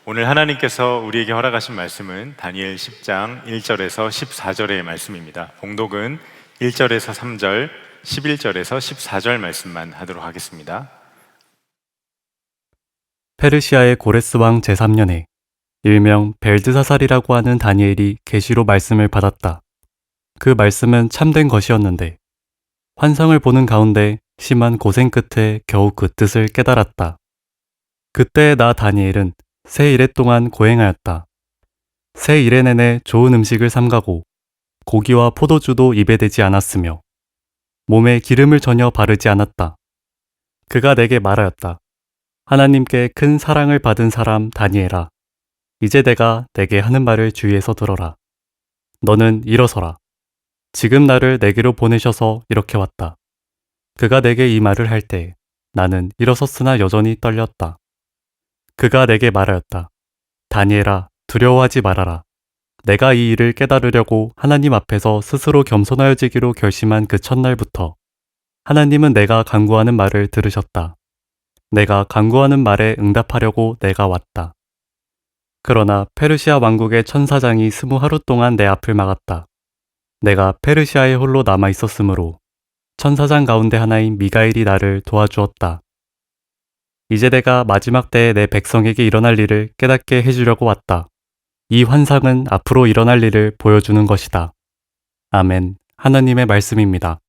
오늘 하나님께서 우리에게 허락하신 말씀은 다니엘 10장 1절에서 14절의 말씀입니다. 봉독은 1절에서 3절, 11절에서 14절 말씀만 하도록 하겠습니다. 페르시아의 고레스 왕 제3년에 일명 벨드사살이라고 하는 다니엘이 계시로 말씀을 받았다. 그 말씀은 참된 것이었는데 환상을 보는 가운데 심한 고생 끝에 겨우 그 뜻을 깨달았다. 그때 나 다니엘은 새 이래 동안 고행하였다. 새 이래 내내 좋은 음식을 삼가고 고기와 포도주도 입에 대지 않았으며 몸에 기름을 전혀 바르지 않았다. 그가 내게 말하였다. 하나님께 큰 사랑을 받은 사람 다니엘아, 이제 내가 내게 하는 말을 주의해서 들어라. 너는 일어서라. 지금 나를 내게로 보내셔서 이렇게 왔다. 그가 내게 이 말을 할 때 나는 일어섰으나 여전히 떨렸다. 그가 내게 말하였다. 다니엘아, 두려워하지 말아라. 내가 이 일을 깨달으려고 하나님 앞에서 스스로 겸손하여지기로 결심한 그 첫날부터 하나님은 내가 간구하는 말을 들으셨다. 내가 간구하는 말에 응답하려고 내가 왔다. 그러나 페르시아 왕국의 천사장이 20하루 동안 내 앞을 막았다. 내가 페르시아에 홀로 남아 있었으므로 천사장 가운데 하나인 미가엘이 나를 도와주었다. 이제 내가 마지막 때에 내 백성에게 일어날 일을 깨닫게 해주려고 왔다. 이 환상은 앞으로 일어날 일을 보여주는 것이다. 아멘. 하나님의 말씀입니다.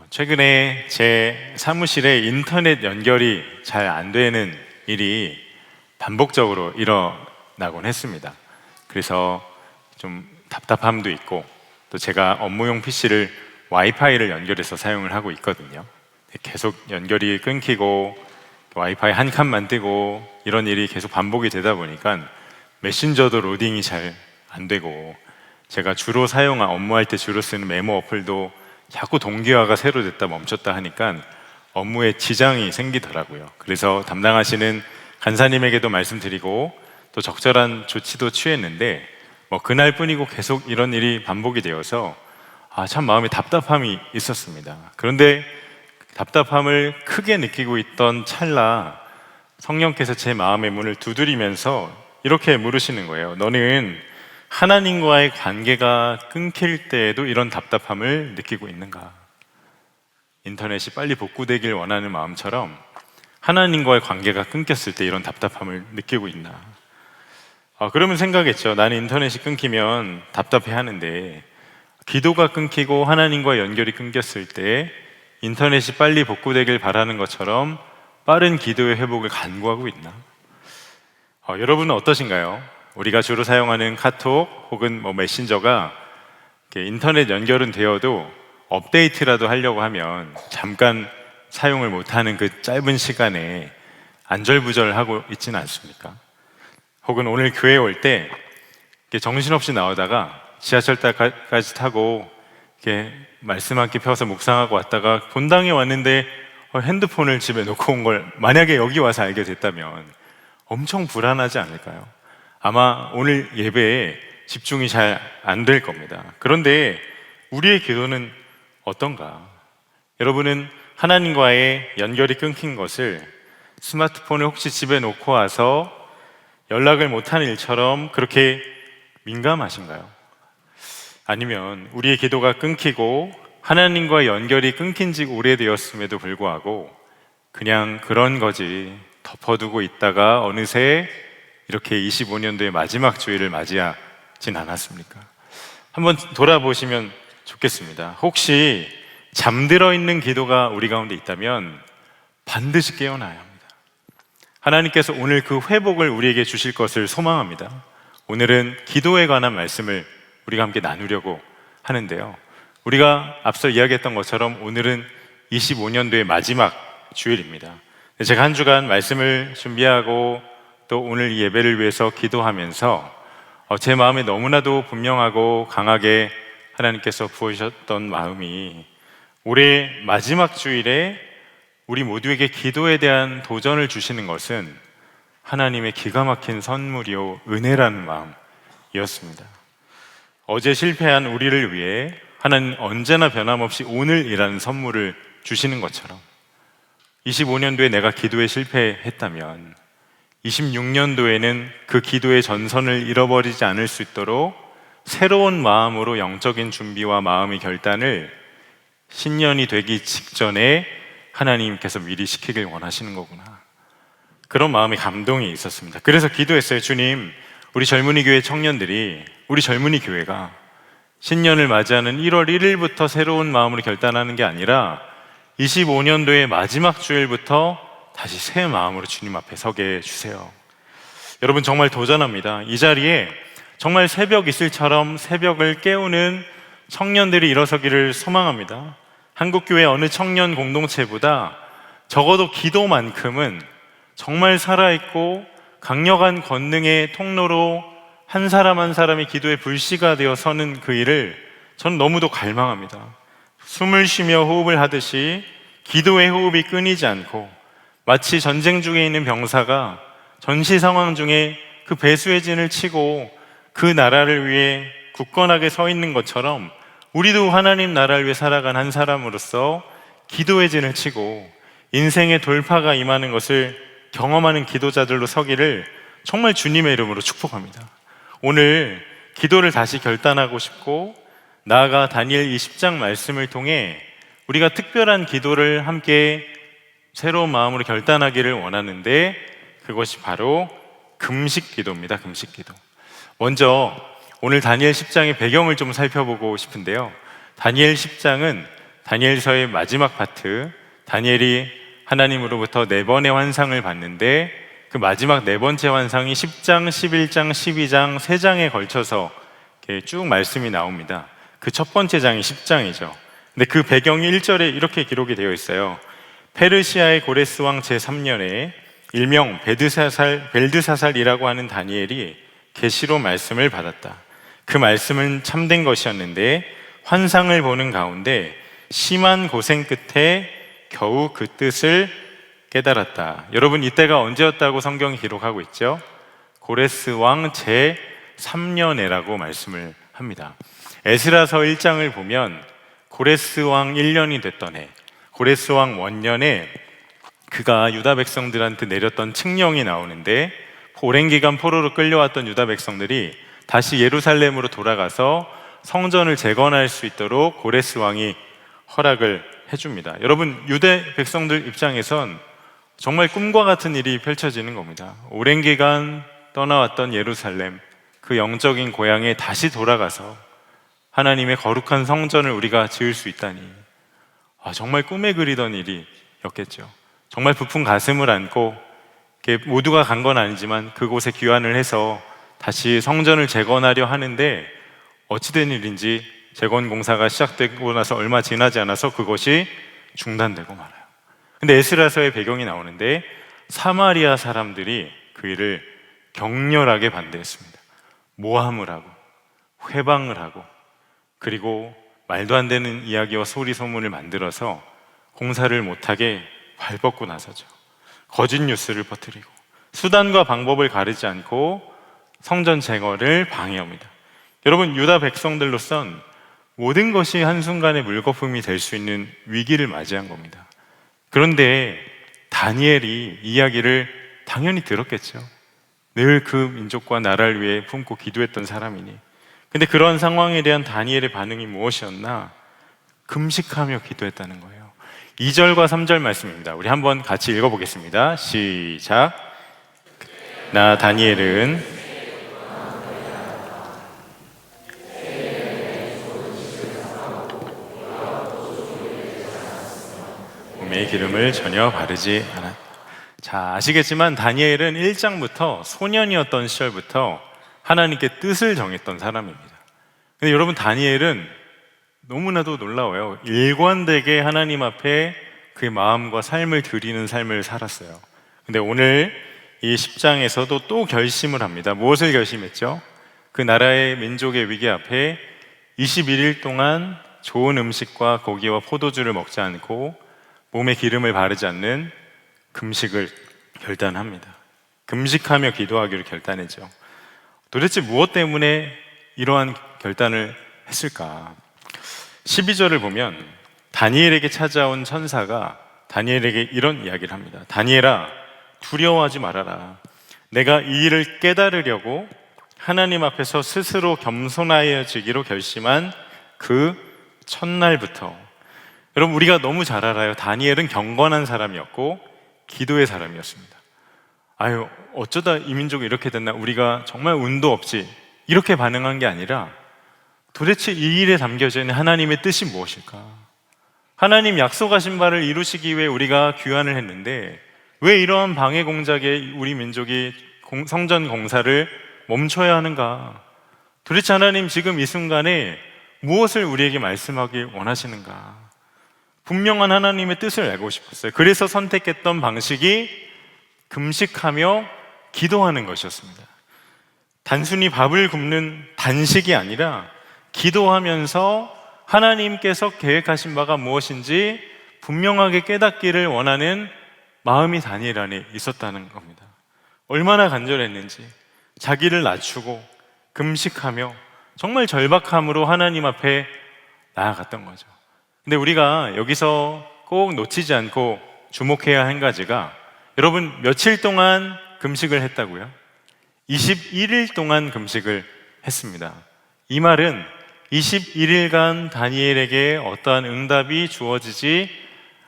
최근에 제 사무실에 인터넷 연결이 잘 안 되는 일이 반복적으로 일어나곤 했습니다. 그래서 좀 답답함도 있고, 또 제가 업무용 PC를 와이파이를 연결해서 사용을 하고 있거든요. 계속 연결이 끊기고 와이파이 한 칸만 뜨고 이런 일이 계속 반복이 되다 보니까 메신저도 로딩이 잘 안 되고, 제가 주로 업무할 때 주로 쓰는 메모 어플도 자꾸 동기화가 새로 됐다 멈췄다 하니까 업무에 지장이 생기더라고요. 그래서 담당하시는 간사님에게도 말씀드리고 또 적절한 조치도 취했는데 그날뿐이고 계속 이런 일이 반복이 되어서 참 마음에 답답함이 있었습니다. 그런데 답답함을 크게 느끼고 있던 찰나 성령께서 제 마음의 문을 두드리면서 이렇게 물으시는 거예요. 너는 하나님과의 관계가 끊길 때에도 이런 답답함을 느끼고 있는가? 인터넷이 빨리 복구되길 원하는 마음처럼 하나님과의 관계가 끊겼을 때 이런 답답함을 느끼고 있나? 그러면 생각했죠. 나는 인터넷이 끊기면 답답해 하는데 기도가 끊기고 하나님과 연결이 끊겼을 때 인터넷이 빨리 복구되길 바라는 것처럼 빠른 기도의 회복을 간구하고 있나? 여러분은 어떠신가요? 우리가 주로 사용하는 카톡 혹은 메신저가 인터넷 연결은 되어도 업데이트라도 하려고 하면 잠깐 사용을 못하는 그 짧은 시간에 안절부절하고 있지는 않습니까? 혹은 오늘 교회에 올 때 정신없이 나오다가 지하철까지 타고 이렇게 말씀 함께 펴서 묵상하고 왔다가 본당에 왔는데 핸드폰을 집에 놓고 온 걸 만약에 여기 와서 알게 됐다면 엄청 불안하지 않을까요? 아마 오늘 예배에 집중이 잘 안 될 겁니다. 그런데 우리의 기도는 어떤가? 여러분은 하나님과의 연결이 끊긴 것을 스마트폰을 혹시 집에 놓고 와서 연락을 못하는 일처럼 그렇게 민감하신가요? 아니면 우리의 기도가 끊기고 하나님과 연결이 끊긴 지 오래되었음에도 불구하고 그냥 그런 거지 덮어두고 있다가 어느새 이렇게 25년도의 마지막 주일을 맞이하진 않았습니까? 한번 돌아보시면 좋겠습니다. 혹시 잠들어 있는 기도가 우리 가운데 있다면 반드시 깨어나야 합니다. 하나님께서 오늘 그 회복을 우리에게 주실 것을 소망합니다. 오늘은 기도에 관한 말씀을 우리가 함께 나누려고 하는데요. 우리가 앞서 이야기했던 것처럼 오늘은 25년도의 마지막 주일입니다. 제가 한 주간 말씀을 준비하고 또 오늘 이 예배를 위해서 기도하면서 제 마음에 너무나도 분명하고 강하게 하나님께서 부어주셨던 마음이 올해 마지막 주일에 우리 모두에게 기도에 대한 도전을 주시는 것은 하나님의 기가 막힌 선물이요 은혜라는 마음이었습니다. 어제 실패한 우리를 위해 하나님 언제나 변함없이 오늘이라는 선물을 주시는 것처럼 25년도에 내가 기도에 실패했다면 26년도에는 그 기도의 전선을 잃어버리지 않을 수 있도록 새로운 마음으로 영적인 준비와 마음의 결단을 신년이 되기 직전에 하나님께서 미리 시키길 원하시는 거구나. 그런 마음의 감동이 있었습니다. 그래서 기도했어요. 주님, 우리 젊은이 교회 청년들이, 우리 젊은이 교회가 신년을 맞이하는 1월 1일부터 새로운 마음으로 결단하는 게 아니라 25년도의 마지막 주일부터 다시 새 마음으로 주님 앞에 서게 해주세요. 여러분, 정말 도전합니다. 이 자리에 정말 새벽 이슬처럼 새벽을 깨우는 청년들이 일어서기를 소망합니다. 한국교회 어느 청년 공동체보다 적어도 기도만큼은 정말 살아있고 강력한 권능의 통로로 한 사람 한 사람이 기도의 불씨가 되어 서는 그 일을 저는 너무도 갈망합니다. 숨을 쉬며 호흡을 하듯이 기도의 호흡이 끊이지 않고 마치 전쟁 중에 있는 병사가 전시 상황 중에 그 배수의 진을 치고 그 나라를 위해 굳건하게 서 있는 것처럼 우리도 하나님 나라를 위해 살아간 한 사람으로서 기도의 진을 치고 인생의 돌파가 임하는 것을 경험하는 기도자들로 서기를 정말 주님의 이름으로 축복합니다. 오늘 기도를 다시 결단하고 싶고 나아가 다니엘 이 10장 말씀을 통해 우리가 특별한 기도를 함께 새로운 마음으로 결단하기를 원하는데 그것이 바로 금식 기도입니다. 금식 기도. 먼저 오늘 다니엘 10장의 배경을 좀 살펴보고 싶은데요. 다니엘 10장은 다니엘서의 마지막 파트, 다니엘이 하나님으로부터 4번의 환상을 봤는데 그 마지막 4번째 환상이 10장, 11장, 12장 3장에 걸쳐서 이렇게 쭉 말씀이 나옵니다. 그 첫 번째 장이 10장이죠. 근데 그 배경이 1절에 이렇게 기록이 되어 있어요. 페르시아의 고레스 왕 제3년에 일명 벨드사살이라고 하는 다니엘이 계시로 말씀을 받았다. 그 말씀은 참된 것이었는데 환상을 보는 가운데 심한 고생 끝에 겨우 그 뜻을 깨달았다. 여러분, 이때가 언제였다고 성경이 기록하고 있죠? 고레스 왕 제3년에라고 말씀을 합니다. 에스라서 1장을 보면 고레스 왕 1년이 됐던 해, 고레스 왕 원년에 그가 유다 백성들한테 내렸던 칙령이 나오는데 오랜 기간 포로로 끌려왔던 유다 백성들이 다시 예루살렘으로 돌아가서 성전을 재건할 수 있도록 고레스 왕이 허락을 해줍니다. 여러분, 유대 백성들 입장에선 정말 꿈과 같은 일이 펼쳐지는 겁니다. 오랜 기간 떠나왔던 예루살렘, 그 영적인 고향에 다시 돌아가서 하나님의 거룩한 성전을 우리가 지을 수 있다니, 정말 꿈에 그리던 일이었겠죠. 정말 부푼 가슴을 안고 모두가 간 건 아니지만 그곳에 귀환을 해서 다시 성전을 재건하려 하는데 어찌된 일인지 재건 공사가 시작되고 나서 얼마 지나지 않아서 그것이 중단되고 말아요. 근데 에스라서의 배경이 나오는데 사마리아 사람들이 그 일을 격렬하게 반대했습니다. 모함을 하고 회방을 하고 그리고 말도 안 되는 이야기와 소리 소문을 만들어서 공사를 못하게 발벗고 나서죠. 거짓 뉴스를 퍼뜨리고 수단과 방법을 가리지 않고 성전 재건을 방해합니다. 여러분, 유다 백성들로선 모든 것이 한순간에 물거품이 될 수 있는 위기를 맞이한 겁니다. 그런데 다니엘이 이야기를 당연히 들었겠죠. 늘 그 민족과 나라를 위해 품고 기도했던 사람이니. 근데 그런 상황에 대한 다니엘의 반응이 무엇이었나? 금식하며 기도했다는 거예요. 2절과 3절 말씀입니다. 우리 한번 같이 읽어보겠습니다. 시작. 나 다니엘은 몸에 기름을 전혀 바르지 않았다. 자, 아시겠지만 다니엘은 1장부터 소년이었던 시절부터 하나님께 뜻을 정했던 사람입니다. 근데 여러분, 다니엘은 너무나도 놀라워요. 일관되게 하나님 앞에 그의 마음과 삶을 드리는 삶을 살았어요. 근데 오늘 이 10장에서도 또 결심을 합니다. 무엇을 결심했죠? 그 나라의 민족의 위기 앞에 21일 동안 좋은 음식과 고기와 포도주를 먹지 않고 몸에 기름을 바르지 않는 금식을 결단합니다. 금식하며 기도하기를 결단했죠. 도대체 무엇 때문에 이러한 결단을 했을까? 12절을 보면 다니엘에게 찾아온 천사가 다니엘에게 이런 이야기를 합니다. 다니엘아, 두려워하지 말아라. 내가 이 일을 깨달으려고 하나님 앞에서 스스로 겸손하여지기로 결심한 그 첫날부터, 여러분 우리가 너무 잘 알아요. 다니엘은 경건한 사람이었고 기도의 사람이었습니다. 아유, 어쩌다 이 민족이 이렇게 됐나, 우리가 정말 운도 없지, 이렇게 반응한 게 아니라 도대체 이 일에 담겨져 있는 하나님의 뜻이 무엇일까? 하나님 약속하신 바를 이루시기 위해 우리가 귀환을 했는데 왜 이러한 방해 공작에 우리 민족이 성전 공사를 멈춰야 하는가? 도대체 하나님 지금 이 순간에 무엇을 우리에게 말씀하기 원하시는가? 분명한 하나님의 뜻을 알고 싶었어요. 그래서 선택했던 방식이 금식하며 기도하는 것이었습니다. 단순히 밥을 굶는 단식이 아니라 기도하면서 하나님께서 계획하신 바가 무엇인지 분명하게 깨닫기를 원하는 마음이 다니엘 안에 있었다는 겁니다. 얼마나 간절했는지 자기를 낮추고 금식하며 정말 절박함으로 하나님 앞에 나아갔던 거죠. 근데 우리가 여기서 꼭 놓치지 않고 주목해야 한 가지가, 여러분 며칠 동안 금식을 했다고요? 21일 동안 금식을 했습니다. 이 말은 21일간 다니엘에게 어떠한 응답이 주어지지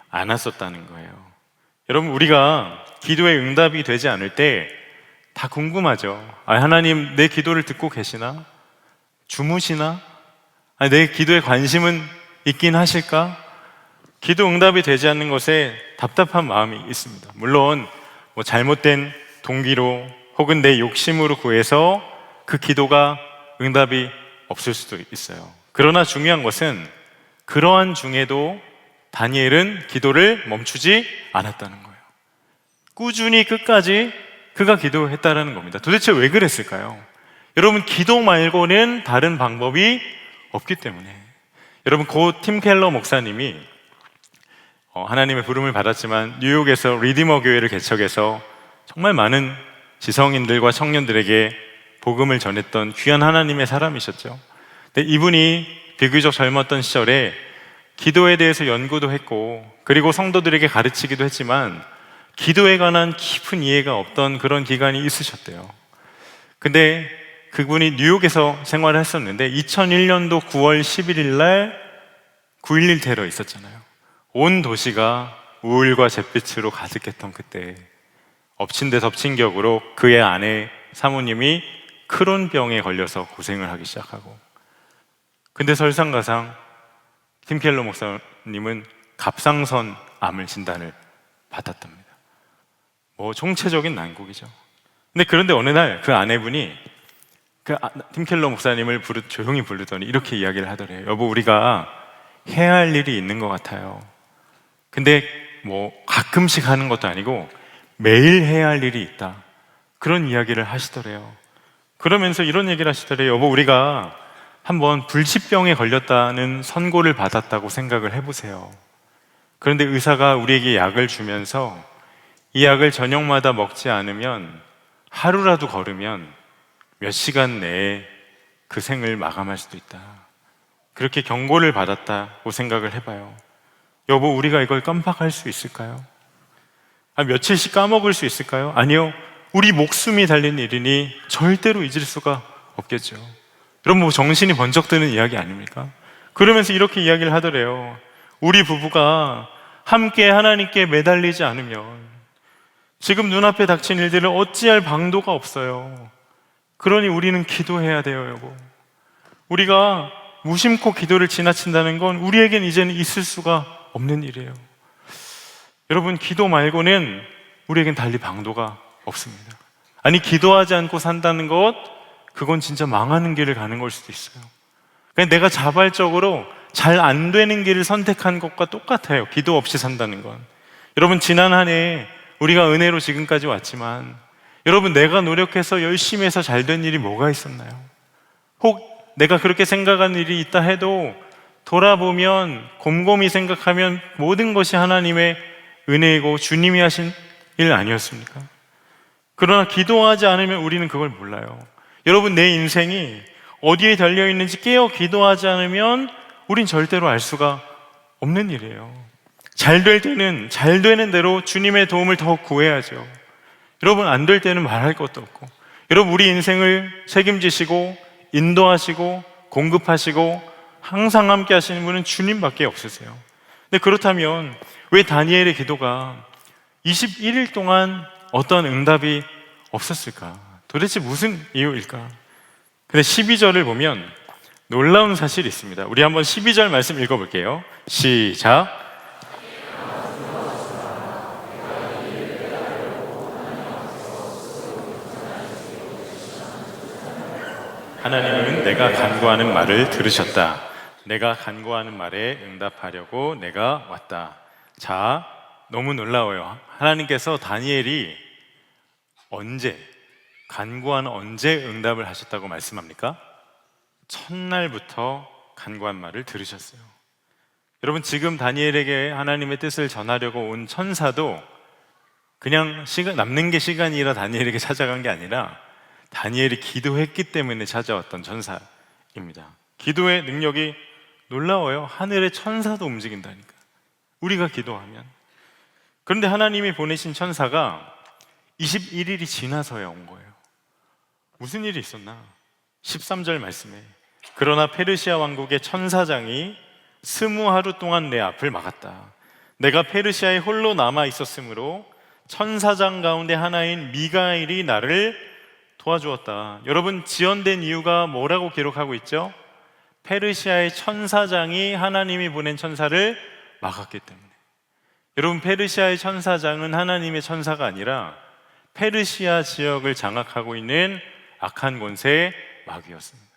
않았었다는 거예요. 여러분 우리가 기도에 응답이 되지 않을 때 다 궁금하죠. 하나님 내 기도를 듣고 계시나? 주무시나? 내 기도에 관심은 있긴 하실까? 기도 응답이 되지 않는 것에 답답한 마음이 있습니다. 물론 잘못된 동기로 혹은 내 욕심으로 구해서 그 기도가 응답이 없을 수도 있어요. 그러나 중요한 것은 그러한 중에도 다니엘은 기도를 멈추지 않았다는 거예요. 꾸준히 끝까지 그가 기도했다는 겁니다. 도대체 왜 그랬을까요? 여러분 기도 말고는 다른 방법이 없기 때문에. 여러분 고 팀 켈러 목사님이 하나님의 부름을 받았지만 뉴욕에서 리디머 교회를 개척해서 정말 많은 지성인들과 청년들에게 복음을 전했던 귀한 하나님의 사람이셨죠. 근데 이분이 비교적 젊었던 시절에 기도에 대해서 연구도 했고 그리고 성도들에게 가르치기도 했지만 기도에 관한 깊은 이해가 없던 그런 기간이 있으셨대요. 근데 그분이 뉴욕에서 생활을 했었는데 2001년도 9월 11일 날 9.11 테러 있었잖아요. 온 도시가 우울과 잿빛으로 가득했던 그때 엎친 데 덮친 격으로 그의 아내 사모님이 크론병에 걸려서 고생을 하기 시작하고, 근데 설상가상 팀 켈러 목사님은 갑상선 암을 진단을 받았답니다. 총체적인 난국이죠. 근데 그런데 어느 날 그 아내분이 팀 켈러 목사님을 조용히 부르더니 이렇게 이야기를 하더래요. 여보, 우리가 해야 할 일이 있는 것 같아요. 근데 가끔씩 하는 것도 아니고 매일 해야 할 일이 있다. 그런 이야기를 하시더래요. 그러면서 이런 얘기를 하시더래요. 여보, 우리가 한번 불치병에 걸렸다는 선고를 받았다고 생각을 해보세요. 그런데 의사가 우리에게 약을 주면서 이 약을 저녁마다 먹지 않으면, 하루라도 걸으면 몇 시간 내에 그 생을 마감할 수도 있다. 그렇게 경고를 받았다고 생각을 해봐요. 여보, 우리가 이걸 깜빡할 수 있을까요? 며칠씩 까먹을 수 있을까요? 아니요. 우리 목숨이 달린 일이니 절대로 잊을 수가 없겠죠. 여러분 정신이 번쩍 드는 이야기 아닙니까? 그러면서 이렇게 이야기를 하더래요. 우리 부부가 함께 하나님께 매달리지 않으면 지금 눈앞에 닥친 일들을 어찌할 방도가 없어요. 그러니 우리는 기도해야 돼요, 여보. 우리가 무심코 기도를 지나친다는 건 우리에겐 이제는 있을 수가 없는 일이에요. 여러분 기도 말고는 우리에겐 달리 방도가 없습니다. 아니 기도하지 않고 산다는 것, 그건 진짜 망하는 길을 가는 걸 수도 있어요. 그냥 내가 자발적으로 잘 안 되는 길을 선택한 것과 똑같아요. 기도 없이 산다는 건. 여러분 지난 한 해 우리가 은혜로 지금까지 왔지만 여러분 내가 노력해서 열심히 해서 잘 된 일이 뭐가 있었나요? 혹 내가 그렇게 생각하는 일이 있다 해도 돌아보면 곰곰이 생각하면 모든 것이 하나님의 은혜이고 주님이 하신 일 아니었습니까? 그러나 기도하지 않으면 우리는 그걸 몰라요. 여러분 내 인생이 어디에 달려있는지 깨어 기도하지 않으면 우린 절대로 알 수가 없는 일이에요. 잘 될 때는 잘 되는 대로 주님의 도움을 더 구해야죠. 여러분, 안 될 때는 말할 것도 없고, 여러분, 우리 인생을 책임지시고 인도하시고 공급하시고 항상 함께 하시는 분은 주님밖에 없으세요. 근데 그렇다면 왜 다니엘의 기도가 21일 동안 어떤 응답이 없었을까? 도대체 무슨 이유일까? 근데 12절을 보면 놀라운 사실이 있습니다. 우리 한번 12절 말씀 읽어볼게요. 시작. 하나님은 내가 간구하는 말을 들으셨다. 내가 간구하는 말에 응답하려고 내가 왔다. 자, 너무 놀라워요. 하나님께서 다니엘이 언제 응답을 하셨다고 말씀합니까? 첫날부터 간구한 말을 들으셨어요. 여러분, 지금 다니엘에게 하나님의 뜻을 전하려고 온 천사도 그냥 남는 게 시간이라 다니엘에게 찾아간 게 아니라 다니엘이 기도했기 때문에 찾아왔던 천사입니다. 기도의 능력이 놀라워요. 하늘의 천사도 움직인다니까, 우리가 기도하면. 그런데 하나님이 보내신 천사가 21일이 지나서야 온 거예요. 무슨 일이 있었나? 13절 말씀에 그러나 페르시아 왕국의 천사장이 20하루 동안 내 앞을 막았다. 내가 페르시아에 홀로 남아 있었으므로 천사장 가운데 하나인 미가엘이 나를 도와주었다. 여러분, 지연된 이유가 뭐라고 기록하고 있죠? 페르시아의 천사장이 하나님이 보낸 천사를 막았기 때문에. 여러분, 페르시아의 천사장은 하나님의 천사가 아니라 페르시아 지역을 장악하고 있는 악한 권세의 마귀였습니다.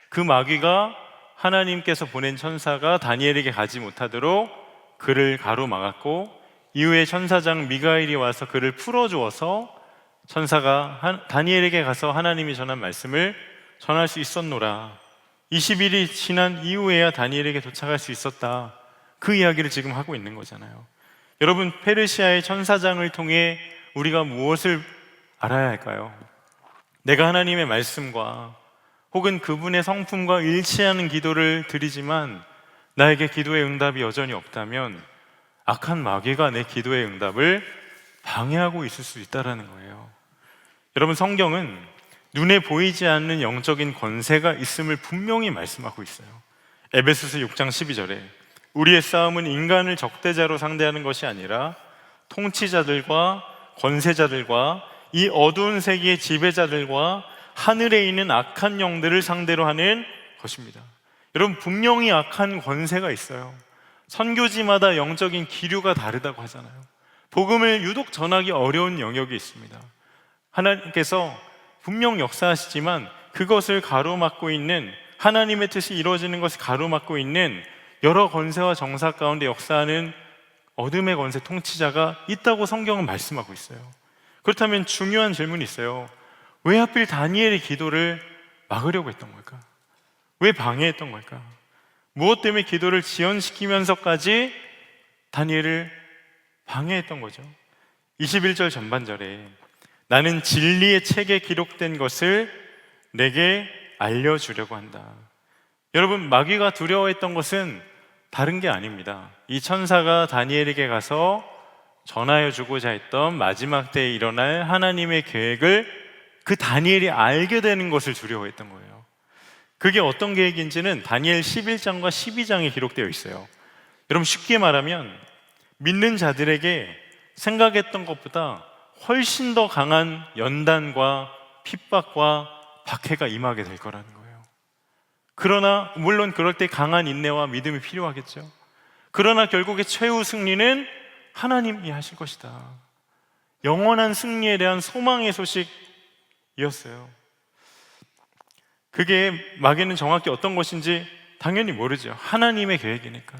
그 마귀가 하나님께서 보낸 천사가 다니엘에게 가지 못하도록 그를 가로막았고, 이후에 천사장 미가엘이 와서 그를 풀어주어서 천사가 다니엘에게 가서 하나님이 전한 말씀을 전할 수 있었노라. 20일이 지난 이후에야 다니엘에게 도착할 수 있었다. 그 이야기를 지금 하고 있는 거잖아요. 여러분, 페르시아의 천사장을 통해 우리가 무엇을 알아야 할까요? 내가 하나님의 말씀과 혹은 그분의 성품과 일치하는 기도를 드리지만 나에게 기도의 응답이 여전히 없다면 악한 마귀가 내 기도의 응답을 방해하고 있을 수 있다는 거예요. 여러분, 성경은 눈에 보이지 않는 영적인 권세가 있음을 분명히 말씀하고 있어요. 에베소서 6장 12절에 우리의 싸움은 인간을 적대자로 상대하는 것이 아니라 통치자들과 권세자들과 이 어두운 세계의 지배자들과 하늘에 있는 악한 영들을 상대로 하는 것입니다. 여러분, 분명히 악한 권세가 있어요. 선교지마다 영적인 기류가 다르다고 하잖아요. 복음을 유독 전하기 어려운 영역이 있습니다. 하나님께서 분명 역사하시지만 그것을 가로막고 있는, 하나님의 뜻이 이루어지는 것을 가로막고 있는 여러 권세와 정사 가운데 역사하는 어둠의 권세 통치자가 있다고 성경은 말씀하고 있어요. 그렇다면 중요한 질문이 있어요. 왜 하필 다니엘의 기도를 막으려고 했던 걸까? 왜 방해했던 걸까? 무엇 때문에 기도를 지연시키면서까지 다니엘을 방해했던 거죠? 21절 전반절에 나는 진리의 책에 기록된 것을 내게 알려주려고 한다. 여러분, 마귀가 두려워했던 것은 다른 게 아닙니다. 이 천사가 다니엘에게 가서 전하여 주고자 했던 마지막 때에 일어날 하나님의 계획을 그 다니엘이 알게 되는 것을 두려워했던 거예요. 그게 어떤 계획인지는 다니엘 11장과 12장에 기록되어 있어요. 여러분, 쉽게 말하면 믿는 자들에게 생각했던 것보다 훨씬 더 강한 연단과 핍박과 박해가 임하게 될 거라는 거예요. 그러나 물론 그럴 때 강한 인내와 믿음이 필요하겠죠. 그러나 결국에 최후 승리는 하나님이 하실 것이다. 영원한 승리에 대한 소망의 소식이었어요. 그게 마귀는 정확히 어떤 것인지 당연히 모르죠. 하나님의 계획이니까.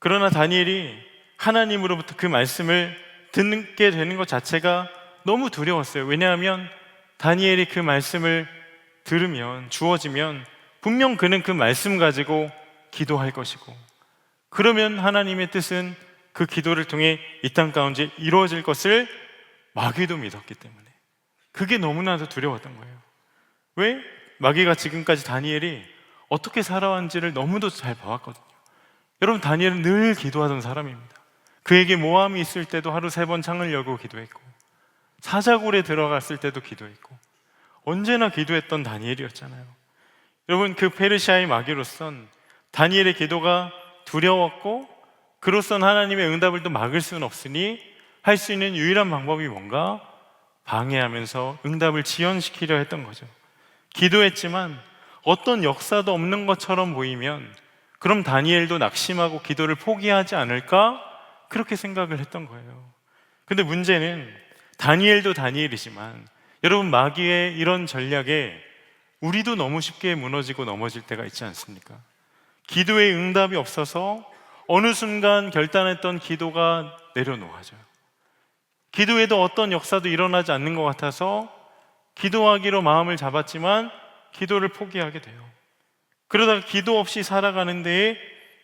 그러나 다니엘이 하나님으로부터 그 말씀을 듣게 되는 것 자체가 너무 두려웠어요. 왜냐하면 다니엘이 그 말씀을 들으면, 주어지면 분명 그는 그 말씀 가지고 기도할 것이고, 그러면 하나님의 뜻은 그 기도를 통해 이 땅 가운데 이루어질 것을 마귀도 믿었기 때문에 그게 너무나도 두려웠던 거예요. 왜? 마귀가 지금까지 다니엘이 어떻게 살아왔는지를 너무도 잘 봐왔거든요. 여러분, 다니엘은 늘 기도하던 사람입니다. 그에게 모함이 있을 때도 하루 3번 창을 열고 기도했고, 사자굴에 들어갔을 때도 기도했고 언제나 기도했던 다니엘이었잖아요. 여러분, 그 페르시아의 마귀로선 다니엘의 기도가 두려웠고 그로선 하나님의 응답을 또 막을 수는 없으니 할 수 있는 유일한 방법이 뭔가? 방해하면서 응답을 지연시키려 했던 거죠. 기도했지만 어떤 역사도 없는 것처럼 보이면 그럼 다니엘도 낙심하고 기도를 포기하지 않을까? 그렇게 생각을 했던 거예요. 근데 문제는 다니엘도 다니엘이지만 여러분, 마귀의 이런 전략에 우리도 너무 쉽게 무너지고 넘어질 때가 있지 않습니까? 기도의 응답이 없어서 어느 순간 결단했던 기도가 내려놓아져요. 기도에도 어떤 역사도 일어나지 않는 것 같아서 기도하기로 마음을 잡았지만 기도를 포기하게 돼요. 그러다가 기도 없이 살아가는 데에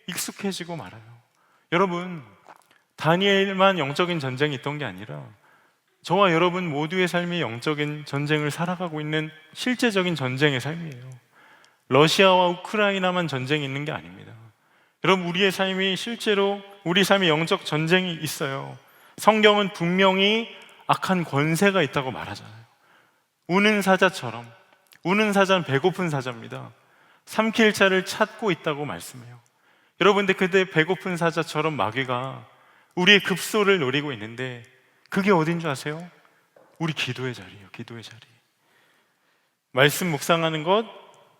익숙해지고 말아요. 여러분, 다니엘만 영적인 전쟁이 있던 게 아니라 저와 여러분 모두의 삶이 영적인 전쟁을 살아가고 있는 실제적인 전쟁의 삶이에요. 러시아와 우크라이나만 전쟁이 있는 게 아닙니다. 여러분, 우리의 삶이 실제로 우리 삶에 영적 전쟁이 있어요. 성경은 분명히 악한 권세가 있다고 말하잖아요. 우는 사자처럼, 우는 사자는 배고픈 사자입니다. 삼킬 자를 찾고 있다고 말씀해요. 여러분, 근데 배고픈 사자처럼 마귀가 우리의 급소를 노리고 있는데 그게 어딘 줄 아세요? 우리 기도의 자리예요. 기도의 자리. 말씀 묵상하는 것,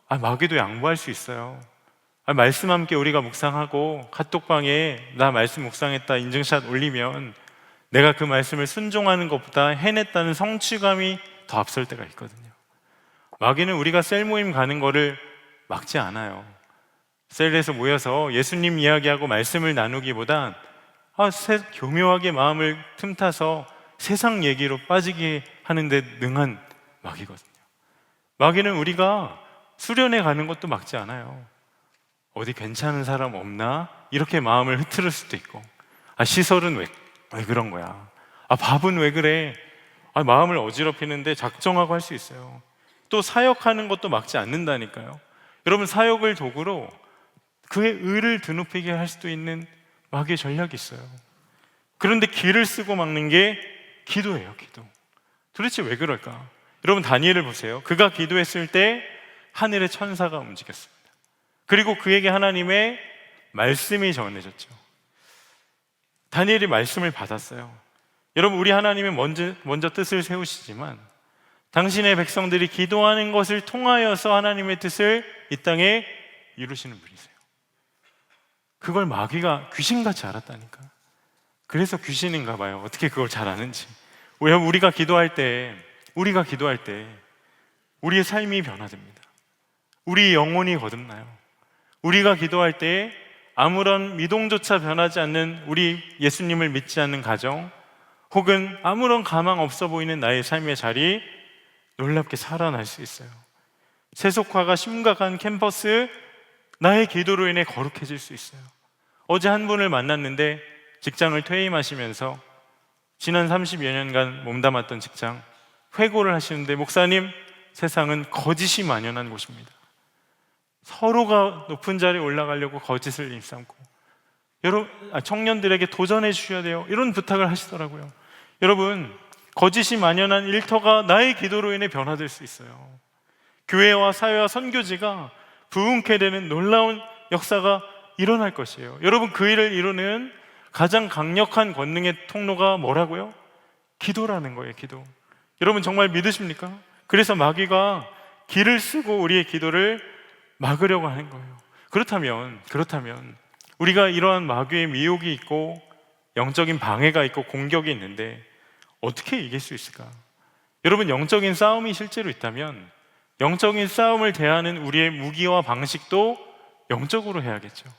마귀도 양보할 수 있어요. 말씀 함께 우리가 묵상하고 카톡방에 나 말씀 묵상했다 인증샷 올리면 내가 그 말씀을 순종하는 것보다 해냈다는 성취감이 더 앞설 때가 있거든요. 마귀는 우리가 셀 모임 가는 거를 막지 않아요. 셀에서 모여서 예수님 이야기하고 말씀을 나누기보단 교묘하게 마음을 틈타서 세상 얘기로 빠지게 하는데 능한 마귀거든요. 마귀는 우리가 수련회 가는 것도 막지 않아요. 어디 괜찮은 사람 없나? 이렇게 마음을 흐트릴 수도 있고, 시설은 왜 그런 거야? 밥은 왜 그래? 마음을 어지럽히는데 작정하고 할 수 있어요. 또 사역하는 것도 막지 않는다니까요. 여러분, 사역을 도구로 그의 의를 드높이게 할 수도 있는 마귀의 전략이 있어요. 그런데 길을 쓰고 막는 게 기도예요. 기도. 도대체 왜 그럴까? 여러분, 다니엘을 보세요. 그가 기도했을 때 하늘의 천사가 움직였습니다. 그리고 그에게 하나님의 말씀이 전해졌죠. 다니엘이 말씀을 받았어요. 여러분, 우리 하나님은 먼저 뜻을 세우시지만 당신의 백성들이 기도하는 것을 통하여서 하나님의 뜻을 이 땅에 이루시는 분이세요. 그걸 마귀가 귀신같이 알았다니까. 그래서 귀신인가 봐요. 어떻게 그걸 잘 아는지. 왜냐하면 우리가 기도할 때 우리의 삶이 변화됩니다. 우리 영혼이 거듭나요. 우리가 기도할 때 아무런 미동조차 변하지 않는 우리 예수님을 믿지 않는 가정, 혹은 아무런 가망 없어 보이는 나의 삶의 자리 놀랍게 살아날 수 있어요. 세속화가 심각한 캠퍼스, 나의 기도로 인해 거룩해질 수 있어요. 어제 한 분을 만났는데 직장을 퇴임하시면서 지난 30여 년간 몸담았던 직장 회고를 하시는데, 목사님, 세상은 거짓이 만연한 곳입니다. 서로가 높은 자리에 올라가려고 거짓을 일삼고 청년들에게 도전해 주셔야 돼요, 이런 부탁을 하시더라고요. 여러분, 거짓이 만연한 일터가 나의 기도로 인해 변화될 수 있어요. 교회와 사회와 선교지가 부흥케 되는 놀라운 역사가 일어날 것이에요. 여러분, 그 일을 이루는 가장 강력한 권능의 통로가 뭐라고요? 기도라는 거예요. 기도. 여러분, 정말 믿으십니까? 그래서 마귀가 길을 쓰고 우리의 기도를 막으려고 하는 거예요. 그렇다면 우리가 이러한 마귀의 미혹이 있고 영적인 방해가 있고 공격이 있는데 어떻게 이길 수 있을까? 여러분, 영적인 싸움이 실제로 있다면 영적인 싸움을 대하는 우리의 무기와 방식도 영적으로 해야겠죠.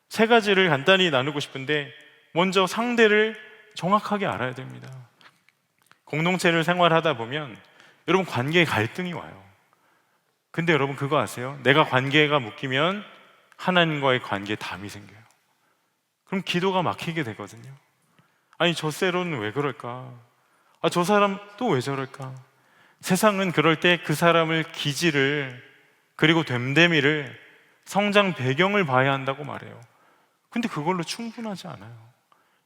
세 가지를 간단히 나누고 싶은데, 먼저 상대를 정확하게 알아야 됩니다. 공동체를 생활하다 보면 여러분, 관계에 갈등이 와요. 근데 여러분, 그거 아세요? 내가 관계가 묶이면 하나님과의 관계에 담이 생겨요. 그럼 기도가 막히게 되거든요. 저 세로는 왜 그럴까? 저 사람 또 왜 저럴까? 세상은 그럴 때 그 사람을 기질을, 그리고 됨됨이를, 성장 배경을 봐야 한다고 말해요. 근데 그걸로 충분하지 않아요.